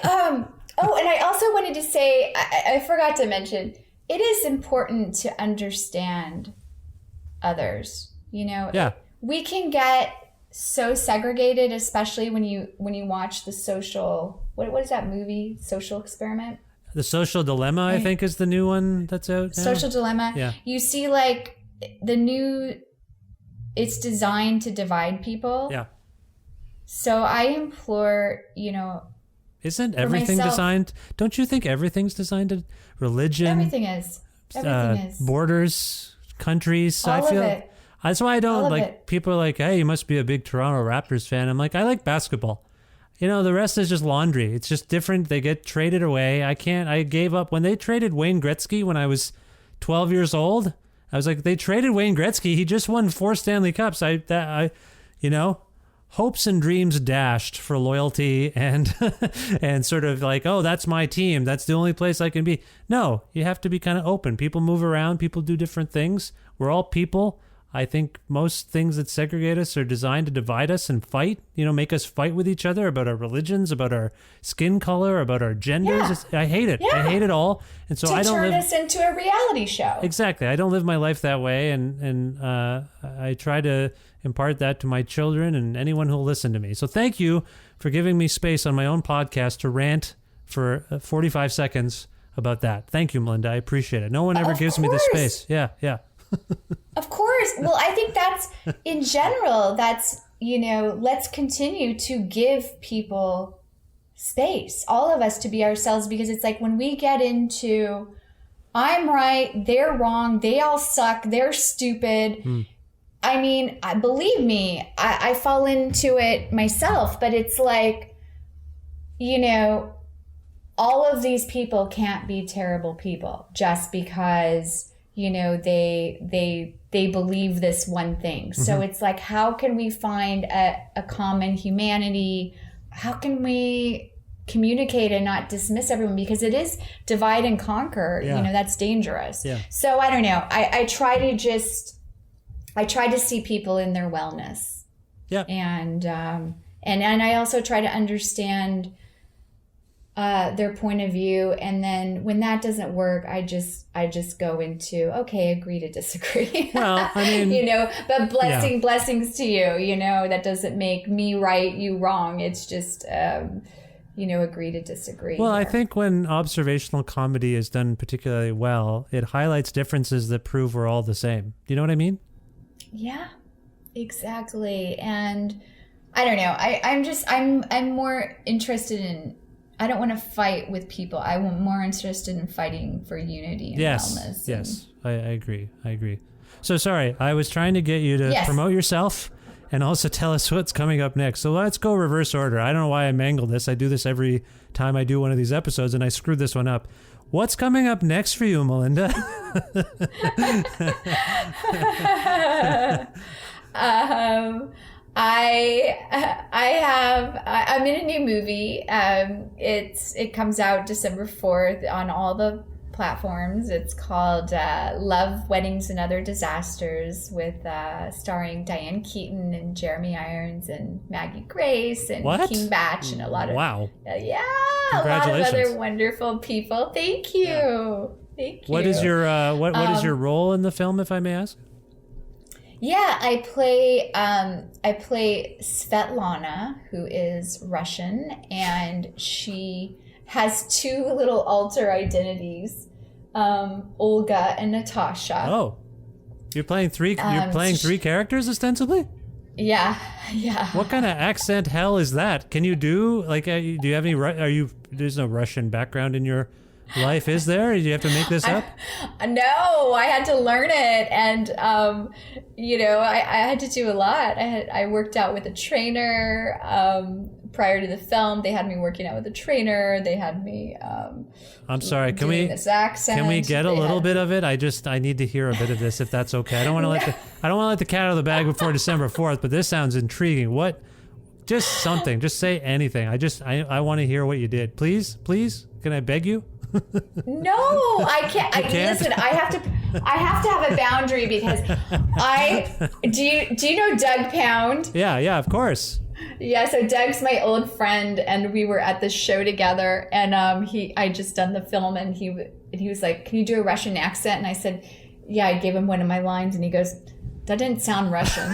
Oh, and I also wanted to say, I forgot to mention, it is important to understand others. You know, Yeah. We can get so segregated, especially when you watch the social, what is that movie? Social Experiment? The Social Dilemma, I think, is the new one that's out now. Social Dilemma. Yeah. You see, like, it's designed to divide people. Yeah. So I implore, Isn't everything myself- designed? Don't you think everything's designed to religion, everything is. borders, countries? All I feel of it. that's why I All don't of like. it. People are like, "Hey, you must be a big Toronto Raptors fan." I'm like, I like basketball. The rest is just laundry. It's just different. They get traded away. I gave up when they traded Wayne Gretzky when I was 12 years old. I was like, they traded Wayne Gretzky. He just won 4 Stanley Cups. Hopes and dreams dashed for loyalty and and sort of like, oh, that's my team. That's the only place I can be. No, you have to be kind of open. People move around. People do different things. We're all people. I think most things that segregate us are designed to divide us and fight, make us fight with each other about our religions, about our skin color, about our genders. Yeah. I hate it. Yeah. I hate it all. And so To I don't turn live us into a reality show. Exactly. I don't live my life that way, and I try to impart that to my children and anyone who'll listen to me. So thank you for giving me space on my own podcast to rant for 45 seconds about that. Thank you, Melinda. I appreciate it. No one ever gives me the space. Yeah. Of course. Well, I think that's, in general, let's continue to give people space, all of us, to be ourselves, because it's like when we get into, I'm right, they're wrong, they all suck, they're stupid. I mean, believe me, I fall into it myself, but it's like, all of these people can't be terrible people just because, they believe this one thing. So it's like, how can we find a common humanity? How can we communicate and not dismiss everyone? Because it is divide and conquer. Yeah. That's dangerous. Yeah. So I don't know. I try to see people in their wellness. Yeah. And I also try to understand their point of view, and then when that doesn't work, I just go into, okay, agree to disagree. Well, I mean, but blessings to you. That doesn't make me right, you wrong. It's just agree to disagree. Well, here. I think when observational comedy is done particularly well, it highlights differences that prove we're all the same. Do you know what I mean? Yeah, exactly. And I don't know. I'm more interested in, I don't want to fight with people. I'm more interested in fighting for unity and wellness. Yes, I agree. So sorry, I was trying to get you to promote yourself and also tell us what's coming up next. So let's go reverse order. I don't know why I mangled this. I do this every time I do one of these episodes, and I screwed this one up. What's coming up next for you, Melinda? I'm in a new movie. It comes out December 4th on all the platforms. It's called Love, Weddings, and Other Disasters, with starring Diane Keaton and Jeremy Irons and Maggie Grace and King Batch and a lot of a lot of other wonderful people. Thank you. Yeah. Thank you. What is your what is your role in the film, if I may ask? Yeah, I play Svetlana, who is Russian, and she has 2 little alter identities, Olga and Natasha. Oh, you're playing 3 characters ostensibly? Yeah. What kind of accent hell is that? Can you do do you have any? Are you there's no Russian background in your life, is there? Did you have to make this up? No, I had to learn it, and I had to do a lot. I worked out with a trainer prior to the film. They had me working out with a trainer. They had me. I'm sorry. Can we this accent? Can we get a little bit of it? I need to hear a bit of this, if that's okay. I don't want to let the cat out of the bag before December 4th, but this sounds intriguing. What? Just something. Just say anything. I want to hear what you did. Please. Can I beg you? No, I can't. Listen, I have to have a boundary because do you know Doug Pound? Yeah, of course. Yeah, so Doug's my old friend, and we were at this show together, and I just done the film, and he was like, "Can you do a Russian accent?" And I said, "Yeah." I gave him one of my lines, and he goes, "That didn't sound Russian."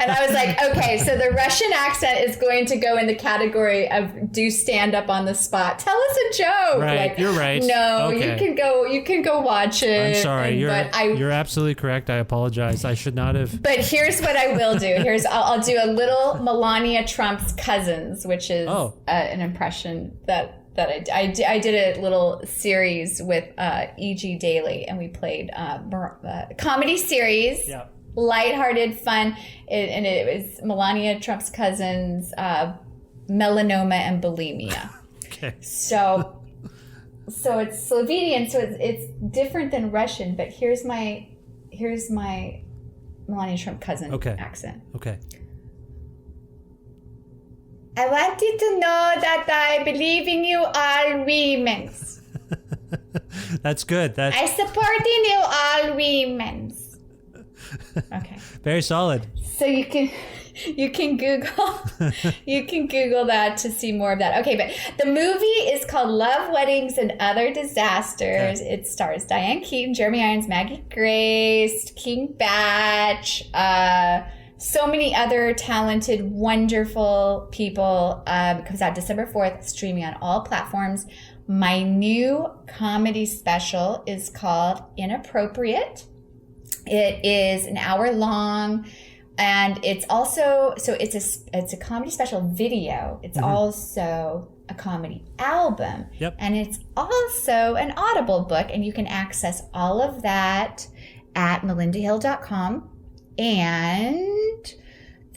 And I was like, okay, so the Russian accent is going to go in the category of do stand up on the spot. Tell us a joke. Right, you're right. No, okay. you can go watch it. I'm sorry. You're absolutely correct. I apologize. I should not have. But here's what I will do. I'll do a little Melania Trump's cousins, which is an impression that I did a little series with E.G. Daily, and we played comedy series, lighthearted, fun, and it was Melania Trump's cousins, melanoma and bulimia. Okay. So it's Slovenian, so it's different than Russian. But here's my Melania Trump cousin accent. Okay. I want you to know that I believe in you all women. That's good. I support in you all women. Okay. Very solid. So you can Google that to see more of that. Okay, but the movie is called Love, Weddings, and Other Disasters. Okay. It stars Diane Keaton, Jeremy Irons, Maggie Grace, King Batch, so many other talented, wonderful people. Comes out December 4th, streaming on all platforms. My new comedy special is called Inappropriate. It is an hour long, and it's also, it's a comedy special video. It's also a comedy album. Yep. And it's also an Audible book, and you can access all of that at melindahill.com. And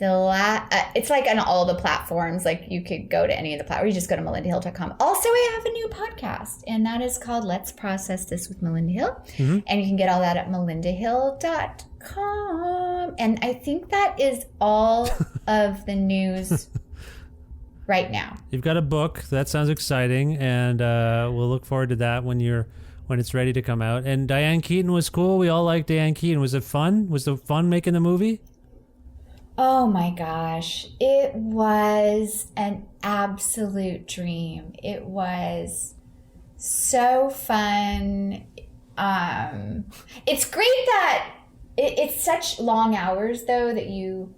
it's like on all the platforms. Like you could go to any of the platforms. You just go to melindahill.com. Also, I have a new podcast, and that is called Let's Process This with Melinda Hill. Mm-hmm. And you can get all that at melindahill.com. And I think that is all of the news right now. You've got a book. That sounds exciting, and we'll look forward to that when it's ready to come out. And Diane Keaton was cool. We all liked Diane Keaton. Was it fun? Was it fun making the movie? Oh my gosh. It was an absolute dream. It was so fun. It's great that it's such long hours, though, that you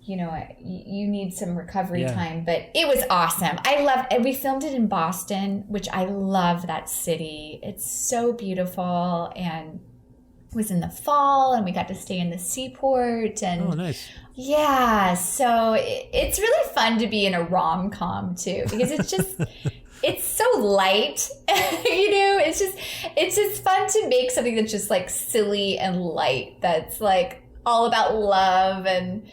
need some recovery time, but it was awesome. We filmed it in Boston, which I love that city. It's so beautiful, and it was in the fall, and we got to stay in the seaport. And oh, nice. Yeah, so it's really fun to be in a rom-com too, because it's just it's so light. It's just fun to make something that's just like silly and light, that's like all about love, and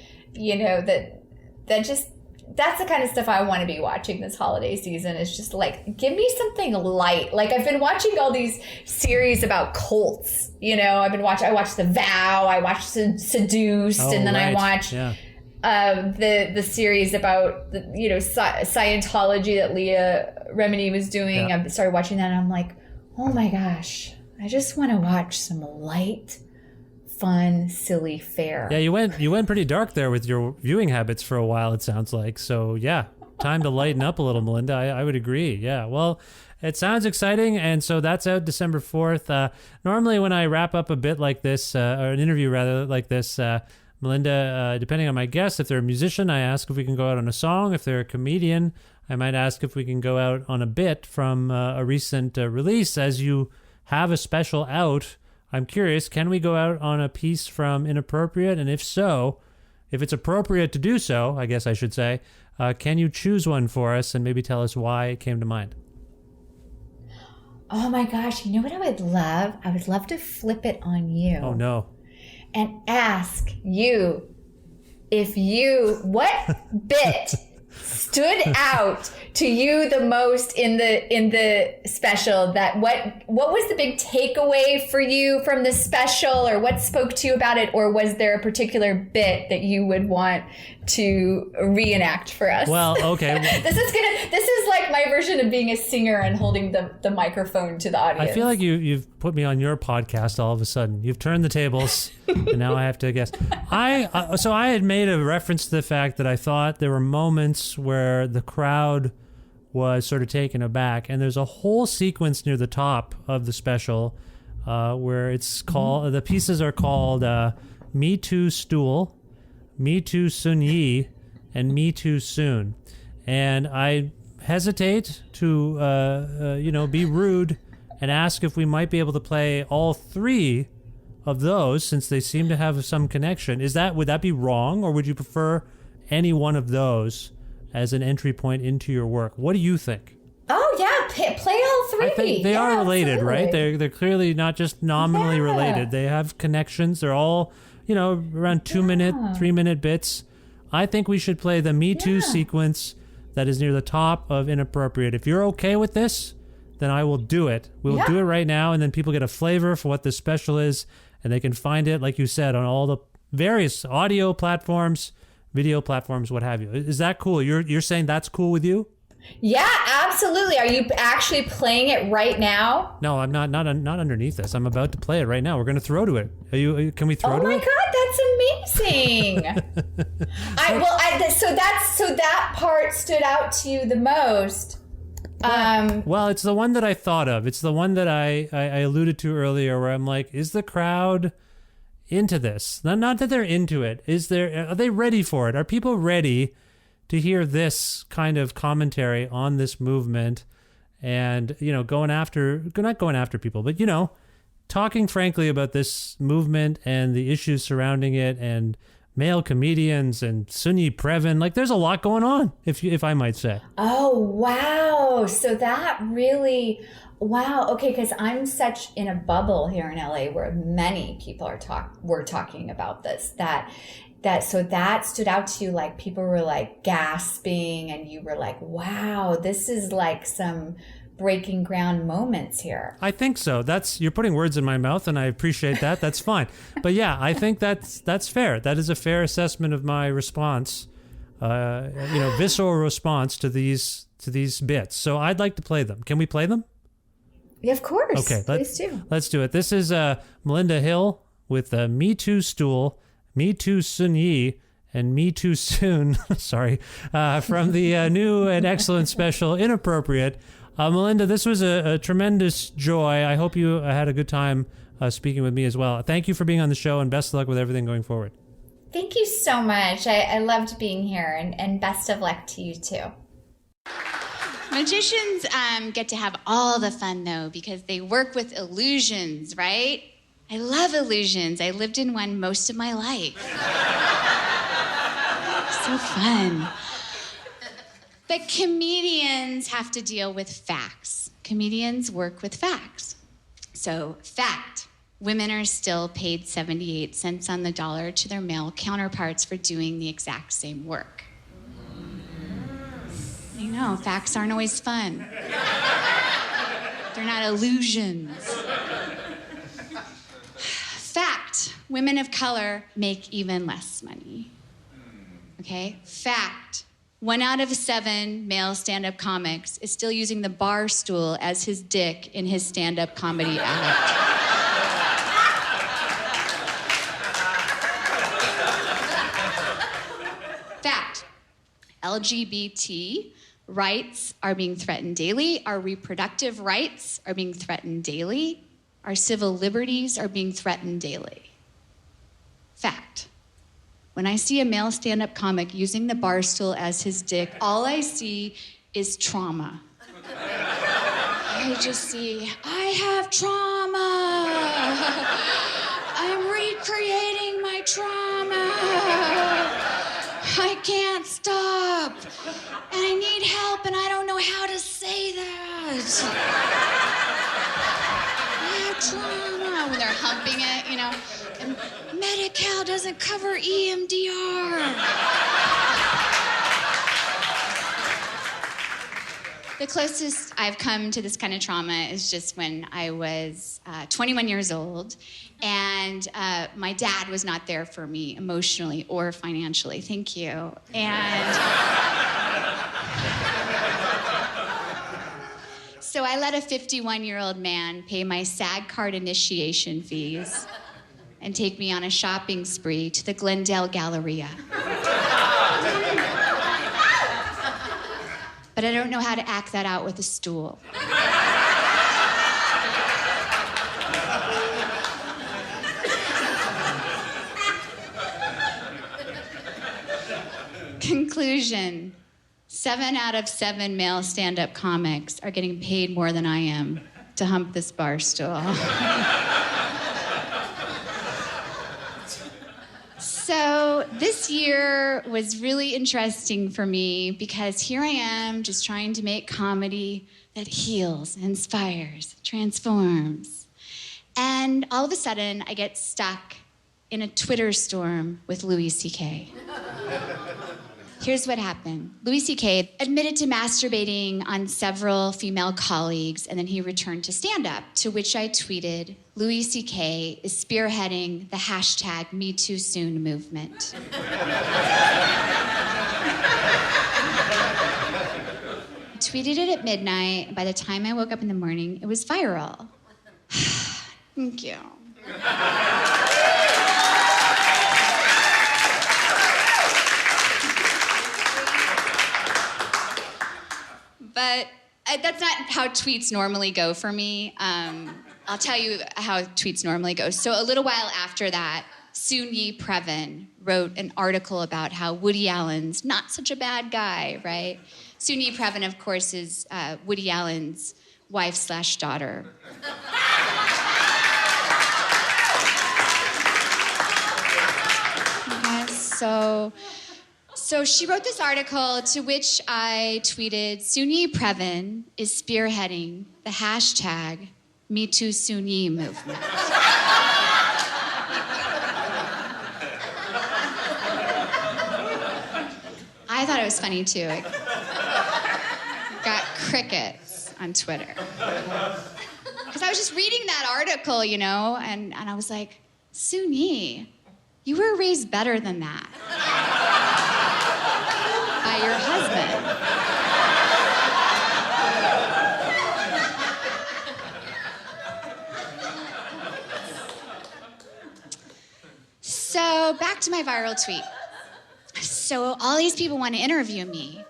that's the kind of stuff I want to be watching this holiday season. Is just like, give me something light. Like, I've been watching all these series about cults. I watched The Vow, I watched Seduced, and then I watched the series about Scientology that Leah Remini was doing. I started watching that, and I'm like, oh my gosh, I just want to watch some light, fun, silly fare. Yeah, you went pretty dark there with your viewing habits for a while, it sounds like. So yeah, time to lighten up a little, Melinda. I would agree. Yeah, well, it sounds exciting, and so that's out December 4th. Normally when I wrap up a bit like this, or an interview rather like this, Melinda, depending on my guest, if they're a musician, I ask if we can go out on a song. If they're a comedian, I might ask if we can go out on a bit from a recent release. As you have a special out, I'm curious, can we go out on a piece from Inappropriate? And if so, if it's appropriate to do so, I guess I should say, can you choose one for us and maybe tell us why it came to mind? Oh my gosh, you know what I would love? I would love to flip it on you. Oh no. And ask you what bit stood out to you the most in the special, that what was the big takeaway for you from the special, or what spoke to you about it, or was there a particular bit that you would want to reenact for us? Well, okay. This is like my version of being a singer and holding the microphone to the audience. I feel like you've put me on your podcast all of a sudden. You've turned the tables, and now I have to guess. So I had made a reference to the fact that I thought there were moments where the crowd was sort of taken aback, and there's a whole sequence near the top of the special where it's called, the pieces are called Me Too Stool, Me Too Sun Yi, and Me Too Soon. And I hesitate to, be rude and ask if we might be able to play all three of those, since they seem to have some connection. Would that be wrong, or would you prefer any one of those as an entry point into your work? What do you think? Oh yeah, play all three. I think they are related, absolutely. right? They're clearly not just nominally related. They have connections. They're all, around 2-minute, 3-minute bits. I think we should play the Me Too sequence that is near the top of Inappropriate. If you're okay with this, then I will do it. We'll do it right now, and then people get a flavor for what this special is, and they can find it, like you said, on all the various audio platforms, video platforms, what have you. Is that cool? You're saying that's cool with you? Yeah, absolutely. Are you actually playing it right now? No, I'm not underneath this. I'm about to play it right now. We're going to throw to it. Can we throw to it? Oh my God, that's amazing. So that part stood out to you the most. Well, it's the one that I thought of. It's the one that I alluded to earlier, where I'm like, is the crowd into this? Not that they're into it. Are they ready for it? Are people ready to hear this kind of commentary on this movement, and not going after people, but talking frankly about this movement and the issues surrounding it, and male comedians and Sunyi Previn? Like, there's a lot going on, if I might say. Oh wow! So that really. Wow. Okay. Because I'm such in a bubble here in LA where many people were talking about this, so that stood out to you, like people were like gasping, and you were like, wow, this is like some breaking ground moments here. I think so. You're putting words in my mouth, and I appreciate that. That's fine. But yeah, I think that's fair. That is a fair assessment of my response, visceral response to these bits. So I'd like to play them. Can we play them? Yeah, of course. Okay, please do. Let's do it. This is Melinda Hill with Me Too Stool, Me Too Sun Yi, and Me Too Soon. Sorry, from the new and excellent special Inappropriate. Melinda, this was a tremendous joy. I hope you had a good time speaking with me as well. Thank you for being on the show, and best of luck with everything going forward. Thank you so much. I loved being here, and best of luck to you too. Magicians get to have all the fun, though, because they work with illusions, right? I love illusions. I lived in one most of my life. So fun. But comedians have to deal with facts. Comedians work with facts. So, fact. Women are still paid 78 cents on the dollar to their male counterparts for doing the exact same work. I know, facts aren't always fun. They're not illusions. Fact, women of color make even less money. Okay? Fact, 1 out of 7 male stand-up comics is still using the bar stool as his dick in his stand-up comedy act. Fact, LGBT rights are being threatened daily. Our reproductive rights are being threatened daily. Our civil liberties are being threatened daily. Fact. When I see a male stand-up comic using the bar stool as his dick, all I see is trauma. I just see, I have trauma. I'm recreating my trauma. I can't stop. And I need help, and I don't know how to say that. When they're humping it, you know. And Medi-Cal doesn't cover EMDR. The closest I've come to this kind of trauma is just when I was 21 years old, and my dad was not there for me emotionally or financially. Thank you. And so I let a 51-year-old man pay my SAG card initiation fees and take me on a shopping spree to the Glendale Galleria. But I don't know how to act that out with a stool. Conclusion: 7 out of 7 male stand-up comics are getting paid more than I am to hump this bar stool. So this year was really interesting for me because here I am just trying to make comedy that heals, inspires, transforms. And all of a sudden, I get stuck in a Twitter storm with Louis C.K. Here's what happened. Louis C.K. admitted to masturbating on several female colleagues, and then he returned to stand-up, to which I tweeted, Louis C.K. is spearheading the hashtag #MeTooSoon movement. I tweeted it at midnight, and by the time I woke up in the morning, it was viral. Thank you. But that's not how tweets normally go for me. I'll tell you how tweets normally go. So a little while after that, Soon-Yi Previn wrote an article about how Woody Allen's not such a bad guy, right? Soon-Yi Previn, of course, is Woody Allen's wife/daughter. Okay, so she wrote this article to which I tweeted, Soon-Yi Previn is spearheading the hashtag #MeTooSoon-Yi movement. I thought it was funny too. I got crickets on Twitter. Because I was just reading that article, you know, and I was like, Soon-Yi, you were raised better than that. By your husband. So back to my viral tweet. So all these people want to interview me.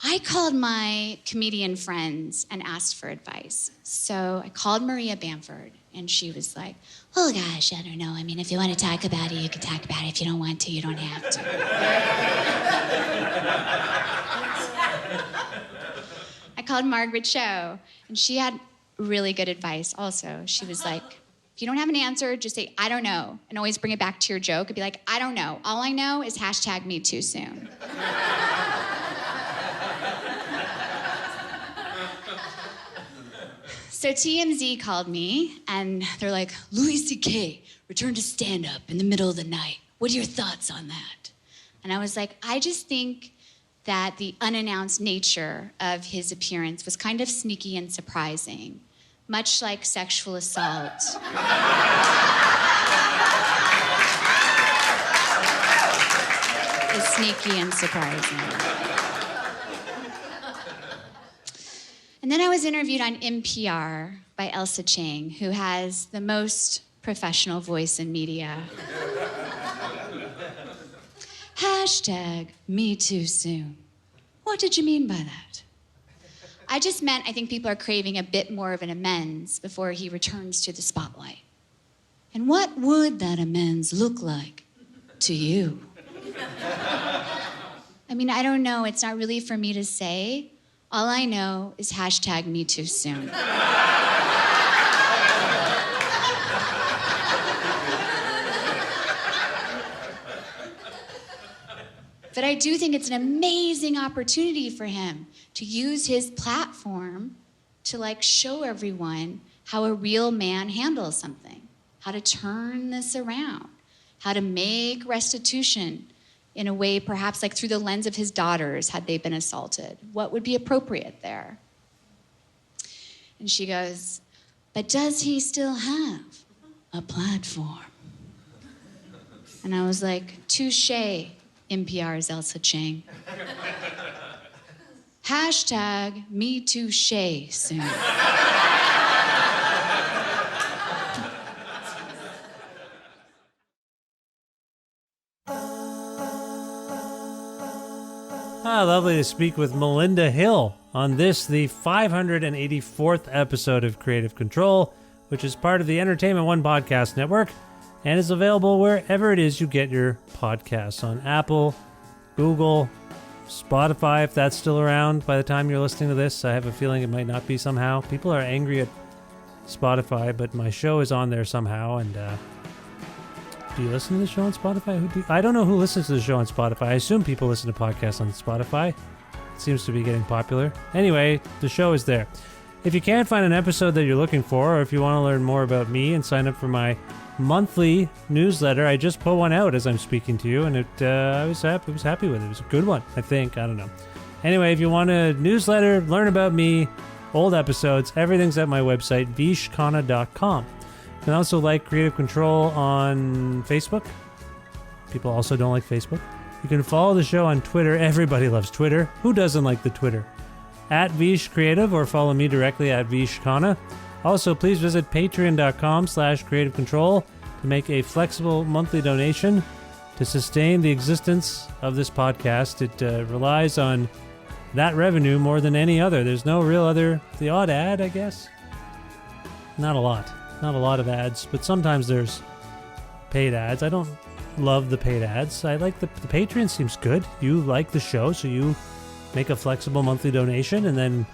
I called my comedian friends and asked for advice. So I called Maria Bamford, and she was like, oh gosh, I don't know. I mean, if you want to talk about it, you can talk about it. If you don't want to, you don't have to. I called Margaret Cho, and she had really good advice also. She was like, if you don't have an answer, just say, I don't know, and always bring it back to your joke and be like, I don't know. All I know is hashtag #MeTooSoon. So TMZ called me, and they're like, Louis C.K. returned to stand-up in the middle of the night. What are your thoughts on that? And I was like, I just think that the unannounced nature of his appearance was kind of sneaky and surprising, much like sexual assault. Is sneaky and surprising. And then I was interviewed on NPR by Elsa Chang, who has the most professional voice in media. Hashtag #MeTooSoon. What did you mean by that? I just meant I think people are craving a bit more of an amends before he returns to the spotlight. And what would that amends look like to you? I mean, I don't know. It's not really for me to say. All I know is hashtag #MeTooSoon. But I do think it's an amazing opportunity for him to use his platform to like show everyone how a real man handles something, how to turn this around, how to make restitution in a way perhaps like through the lens of his daughters had they been assaulted. What would be appropriate there? And she goes, but does he still have a platform? And I was like, touche, NPR's Elsa Chang. Hashtag me touche soon. Lovely to speak with Melinda Hill on this, the 584th episode of Creative Control, which is part of the Entertainment One podcast network and is available wherever it is you get your podcasts, on Apple, Google, Spotify, if that's still around by the time you're listening to this. I have a feeling it might not be somehow. People are angry at Spotify, but my show is on there somehow. And do you listen to the show on Spotify? I don't know who listens to the show on Spotify. I assume people listen to podcasts on Spotify. It seems to be getting popular. Anyway, the show is there. If you can't find an episode that you're looking for, or if you want to learn more about me and sign up for my monthly newsletter, I just put one out as I'm speaking to you, and I was happy with it. It was a good one, I think. I don't know. Anyway, if you want a newsletter, learn about me, old episodes, everything's at my website, vishkhanna.com. You can also like Creative Control on Facebook. People also don't like Facebook. You can follow the show on Twitter. Everybody loves Twitter. Who doesn't like the Twitter? At Vish Creative, or follow me directly at Vishkhanna. Also, please visit patreon.com/Creative Control to make a flexible monthly donation to sustain the existence of this podcast. It relies on that revenue more than any other. There's no real other, the odd ad, I guess. Not a lot of ads, but sometimes there's paid ads. I don't love the paid ads. I like the Patreon seems good. You like the show, so you make a flexible monthly donation, and then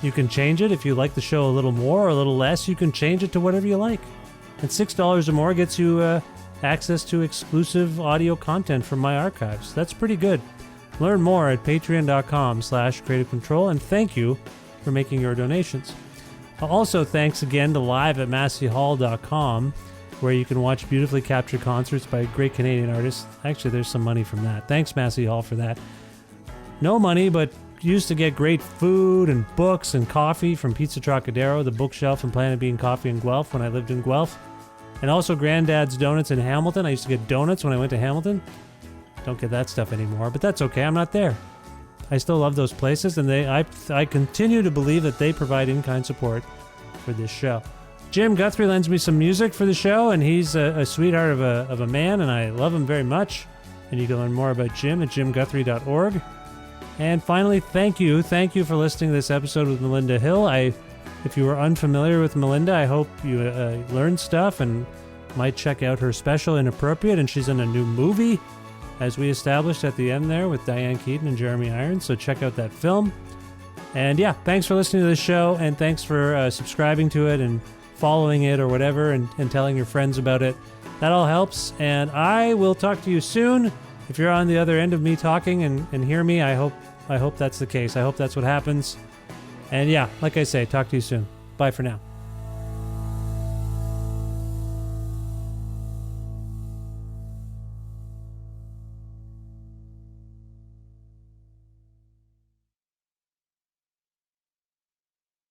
you can change it. If you like the show a little more or a little less, you can change it to whatever you like. And $6 or more gets you access to exclusive audio content from my archives. That's pretty good. Learn more at patreon.com/Creative Control, and thank you for making your donations. Also, thanks again to live at masseyhall.com, where you can watch beautifully captured concerts by great Canadian artists. Actually, there's some money from that. Thanks, Massey Hall, for that. No money, but used to get great food and books and coffee from Pizza Trocadero, the bookshelf and Planet Bean Coffee in Guelph when I lived in Guelph. And also Granddad's Donuts in Hamilton. I used to get donuts when I went to Hamilton. Don't get that stuff anymore, but that's okay. I'm not there. I still love those places, and I continue to believe that they provide in-kind support for this show. Jim Guthrie lends me some music for the show, and he's a sweetheart of a man, and I love him very much. And you can learn more about Jim at jimguthrie.org. And finally, thank you for listening to this episode with Melinda Hill. If you were unfamiliar with Melinda, I hope you learned stuff and might check out her special, Inappropriate, and she's in a new movie, as we established at the end there, with Diane Keaton and Jeremy Irons, so check out that film. And yeah, thanks for listening to this show, and thanks for subscribing to it and following it or whatever, and telling your friends about it. That all helps, and I will talk to you soon. If you're on the other end of me talking and hear me, I hope that's the case. I hope that's what happens. And yeah, like I say, talk to you soon. Bye for now.